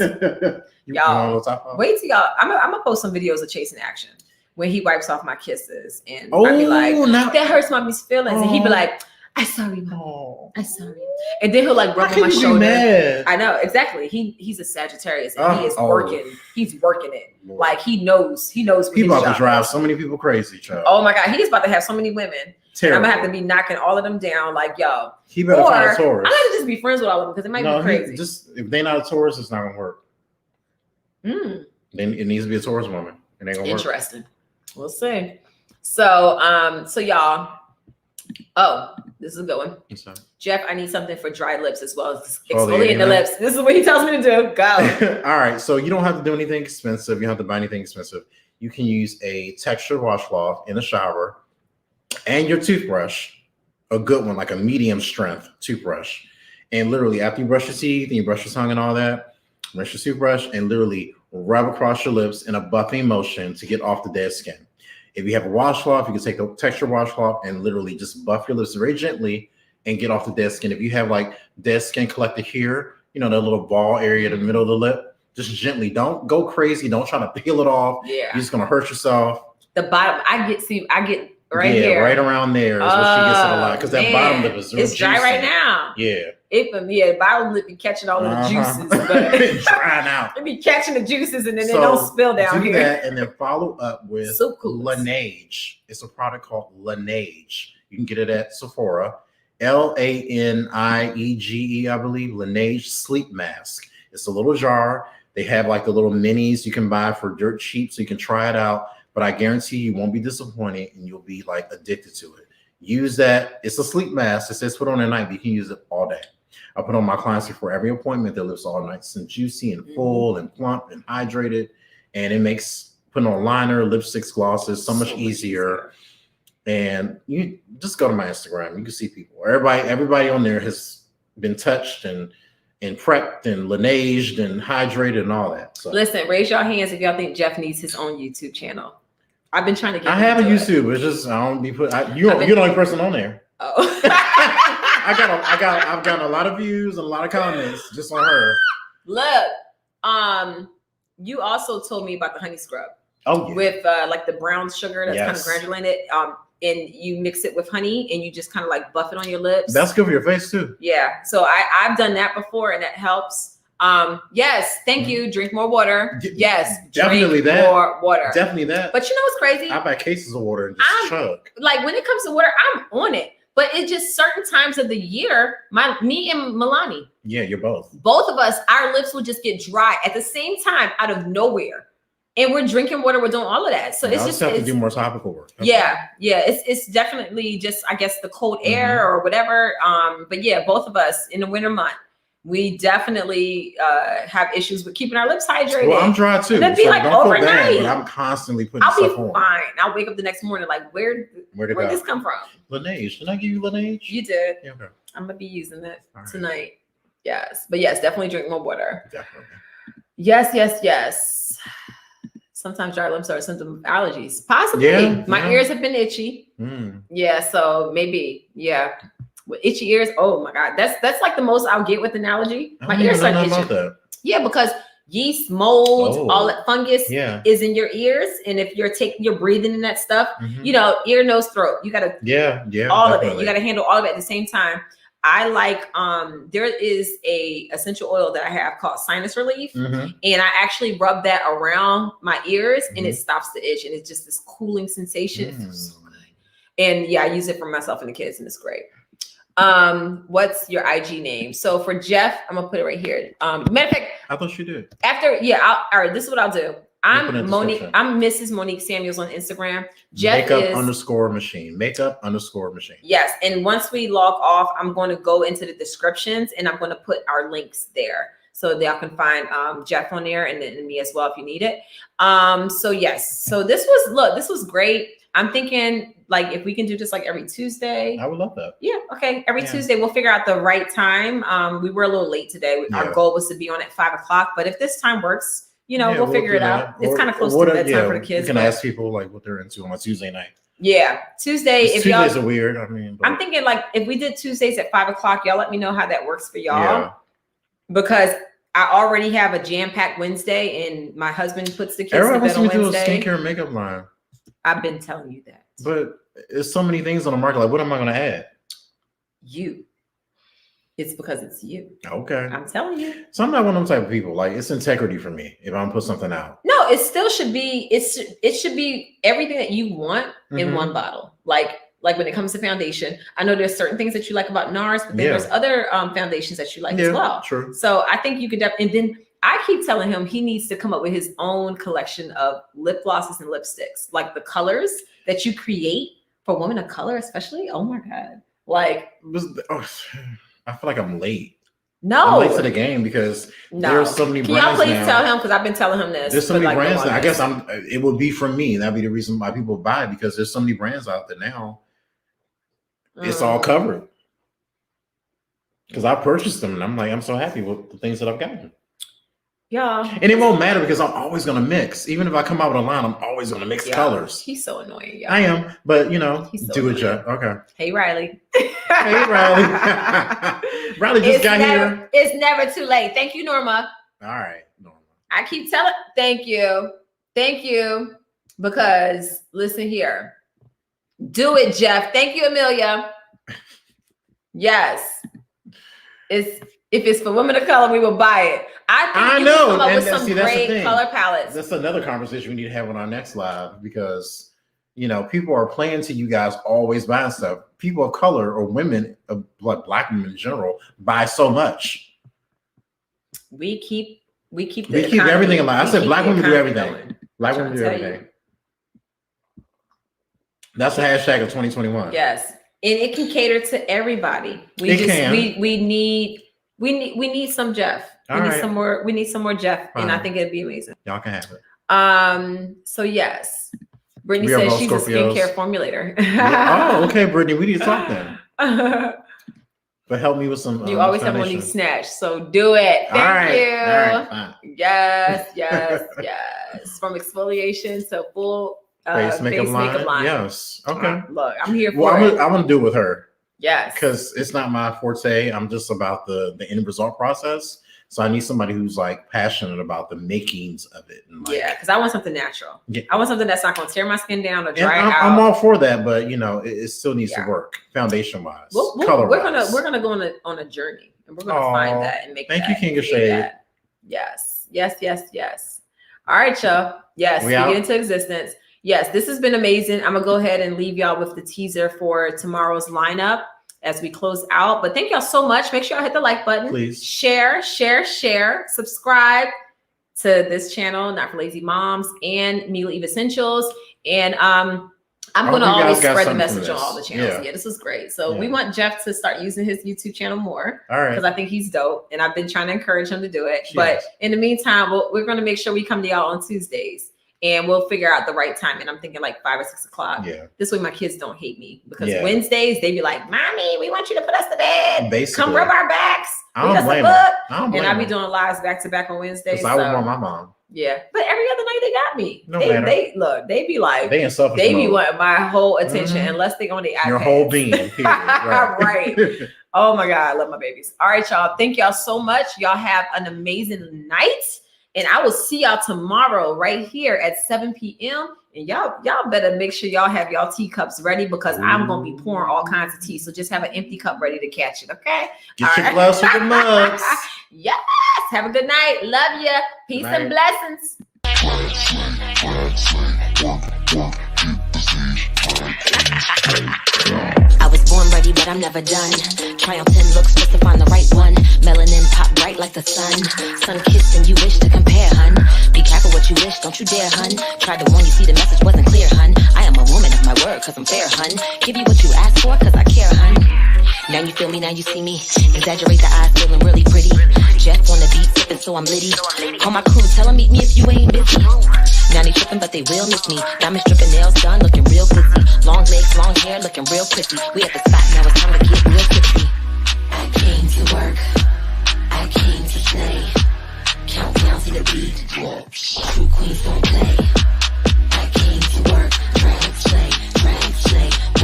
y'all. Wait till y'all. I'm gonna post some videos of Chase in action when he wipes off my kisses, and I be like, that hurts mommy's feelings, and he be like, I'm sorry, mom. I'm sorry. And then he'll rub on my shoulder. I know exactly. He's a Sagittarius, and he is working. He's working it. Lord. He knows. He's about to drive so many people crazy, child. Oh my God, he's about to have so many women. And I'm gonna have to be knocking all of them down, yo. He better find a Taurus. I'm gonna just be friends with all of them because it might be crazy. If they're not a Taurus, it's not gonna work. Then it needs to be a Taurus woman. It ain't gonna work. Interesting. We'll see. So, so y'all. Oh, this is a good one. So, Jeff, I need something for dry lips as well as Oh, yeah, exfoliating the lips. This is what he tells me to do. Go. all right, so you don't have to do anything expensive. You don't have to buy anything expensive. You can use a textured washcloth in the shower and your toothbrush, a good one, like a medium strength toothbrush. And literally, after you brush your teeth and you brush your tongue and all that, rinse your toothbrush and literally rub across your lips in a buffing motion to get off the dead skin. If you have a washcloth, you can take the textured washcloth and literally just buff your lips very gently and get off the dead skin. If you have like dead skin collected here, you know, that little ball area in the middle of the lip, just gently. Don't go crazy. Don't try to peel it off. Yeah. You're just gonna hurt yourself. The bottom, I get right yeah, here. right around there is what she gets it a lot because that bottom lip is real it's dry juicy. right now. Yeah. The bottom lip be catching all of the juices, but drying out. it be catching the juices and then they So, don't spill down do here. that and then follow up with So cool. Laneige. It's a product called Laneige. You can get it at Sephora. Laneige, I believe. Laneige sleep mask. It's a little jar. They have like the little minis you can buy for dirt cheap, so you can try it out. But I guarantee you won't be disappointed and you'll be like addicted to it. Use that. It's a sleep mask. It says put on at night, but you can use it all day. I put on my clients before every appointment. Their lips all nice and juicy and full and plump and hydrated. And it makes putting on liner, lipsticks, glosses so much easier. And you just go to my Instagram. You can see people. Everybody on there has been touched and prepped and Laneiged and hydrated and all that. So Listen, raise your hands if y'all think Jeff needs his own YouTube channel. I've been trying to get. I have a YouTube. It's just I don't be put. You're the only person on there. Oh. I've gotten a lot of views and a lot of comments just on her. Look, you also told me about the honey scrub. Oh, yeah. With like the brown sugar that's kind of granulated. And you mix it with honey and you just kind of like buff it on your lips. That's good for your face too. Yeah. So I've done that before and that helps. Yes. Thank you. Drink more water. Yes. Definitely drink that. more water. Definitely that. But you know what's crazy? I buy cases of water and just chug. Like when it comes to water, I'm on it. But it's just certain times of the year, me and Milani. Yeah, you're both. Both of us, our lips will just get dry at the same time out of nowhere. And we're drinking water, we're doing all of that. So it's just have to do more topical work. Yeah. It's definitely just, I guess, the cold air or whatever. But yeah, both of us in the winter month, we definitely have issues with keeping our lips hydrated. Well, I'm dry too. It'd be like overnight. Bad, but I'm constantly putting I'll stuff be on. Fine. I'll wake up the next morning like, where'd this come from? Laneige. Did I give you Laneige? You did. Yeah, okay. I'm gonna be using it tonight. Yes, but yes, definitely drink more water. Definitely. Yes. Sometimes dry lips are a symptom of allergies. Possibly. Yeah, My ears have been itchy. Yeah, so maybe. Yeah. With itchy ears. Oh my God. That's like the most I'll get with an allergy. My ears start itching. Yeah, because yeast, mold, all that fungus is in your ears. And if you're breathing in that stuff, you know, ear, nose, throat. You gotta all of it. You gotta handle all of it at the same time. I like there is a essential oil that I have called sinus relief, and I actually rub that around my ears, and it stops the itch, and it's just this cooling sensation. It feels so good. And yeah, I use it for myself and the kids, and it's great. What's your IG name? So for Jeff, I'm gonna put it right here. Matter of fact, I thought you did. After all right, this is what I'll do. I'm Monique. I'm Mrs. Monique Samuels on Instagram. Jeff Makeup _ machine. Makeup _ machine. Yes. And once we log off, I'm going to go into the descriptions and I'm going to put our links there so that y'all can find Jeff on there and then me as well if you need it. So yes. So this was great. I'm thinking like if we can do this like every Tuesday. I would love that. Yeah. Okay. Every Tuesday we'll figure out the right time. We were a little late today. Our goal was to be on at 5:00, but if this time works, you know, we'll figure it out. It's kind of close to bedtime for the kids. You can ask people like what they're into on a Tuesday night. Yeah, Tuesday. If Tuesdays are weird. I mean, I'm thinking like if we did Tuesdays at 5:00, y'all let me know how that works for y'all. Because I already have a jam-packed Wednesday, and my husband puts the kids to bed on Wednesday. Do a skincare and makeup line. I've been telling you that. But there's so many things on the market. Like, what am I going to add? You. It's because it's you. Okay. I'm telling you. So I'm not one of them type of people. Like it's integrity for me if I'm gonna put something out. No, it still should be. It should be everything that you want in one bottle. Like when it comes to foundation, I know there's certain things that you like about NARS, but then there's other foundations that you like as well. True. So I think you could definitely. And then I keep telling him he needs to come up with his own collection of lip glosses and lipsticks, like the colors that you create for women of color, especially. Oh my God. Like, I feel like I'm late. No. I'm late to the game because there's so many brands now. Can y'all please tell him? Because I've been telling him this. There's so many brands now. I guess it would be for me. That'd be the reason why people buy it, because there's so many brands out there now. It's all covered. Because I purchased them and I'm so happy with the things that I've gotten. Yeah. And it won't matter because I'm always going to mix. Even if I come out with a line, I'm always going to mix colors. He's so annoying, y'all. I am, but you know, so do it, Jeff. Okay. Hey, Riley. Hey, Riley. Riley just got here. It's never too late. Thank you, Norma. All right, Norma. I keep telling, thank you. Thank you. Because listen here. Do it, Jeff. Thank you, Amelia. Yes. If it's for women of color, we will buy it. I think you can come up with some great color palettes. That's another conversation we need to have on our next live, because you know, people are playing to you guys always buying stuff. People of color or women, like black women in general, buy so much. We keep everything alive. I said black women do everything. Black women do everything. That's the hashtag of 2021. Yes. And it can cater to everybody. We need some Jeff. We need some more Jeff. And I think it'd be amazing. Y'all can have it. So yes. Brittany says she's a skincare formulator. Oh, okay, Brittany. We need to talk then. But help me with some. You always have Monique snatch, so do it. Thank you. All right, yes. From exfoliation to full face makeup line. Yes. Okay. Look, I'm here for it. I want to do it with her. Yes. Because it's not my forte. I'm just about the end result process. So I need somebody who's like passionate about the makings of it. And because I want something natural. Yeah. I want something that's not going to tear my skin down or dry out. I'm all for that, but you know, it still needs to work foundation wise. We're gonna go on a journey, and we're gonna find that and make. Thank you, King of Shade. Yes. All right, y'all. Yes, we get into existence. Yes, this has been amazing. I'm gonna go ahead and leave y'all with the teaser for tomorrow's lineup as we close out. But thank y'all so much. Make sure y'all hit the like button. Please. Share. Subscribe to this channel, Not for Lazy Moms and Mila Eve Essentials. And I'm going to always spread the message on all the channels. Yeah, this was great. So we want Jeff to start using his YouTube channel more. All right. Because I think he's dope. And I've been trying to encourage him to do it. But in the meantime, we're going to make sure we come to y'all on Tuesdays. And we'll figure out the right time. And I'm thinking like 5 or 6 o'clock. Yeah. This way my kids don't hate me. Because Wednesdays, they be like, Mommy, we want you to put us to bed. Basically. Come rub our backs. I don't blame them. And I be doing lives back to back on Wednesdays. I would want my mom. Yeah. But every other night they got me. They be like, they be wanting my whole attention unless they on the iPad. Your whole being. Right. Oh my God. I love my babies. All right, y'all. Thank y'all so much. Y'all have an amazing night. And I will see y'all tomorrow right here at 7 p.m. And y'all better make sure y'all have y'all teacups ready, because I'm going to be pouring all kinds of tea. So just have an empty cup ready to catch it, okay? Get your glass with your mugs. Yes. Have a good night. Love you. Peace and blessings. I was born ready, but I'm never done. Triumphant looks just to find the right one. Melanin pop bright like the sun. Sun kissed and you wish to compare, hun. Be careful what you wish, don't you dare, hun. Tried to warn you, see the message wasn't clear, hun. I am a woman of my word, cause I'm fair, hun. Give you what you asked for, cause I care, hun. Now you feel me, now you see me. Exaggerate the eyes, feeling really pretty. Jeff on the beat, sipping, so I'm litty. Call my crew, tell them meet me if you ain't busy. Now they tripping, but they will miss me. Diamond stripping, nails done, looking real glitzy. Long legs, long hair, looking real pretty. We at the spot, now it's time to get real tipsy. I came to work, I came to slay. Count down to the beat drops. True queens don't play. I came to work, drag, slay,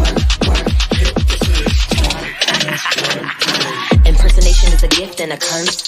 work, hit the switch, Impersonation is a gift and a curse.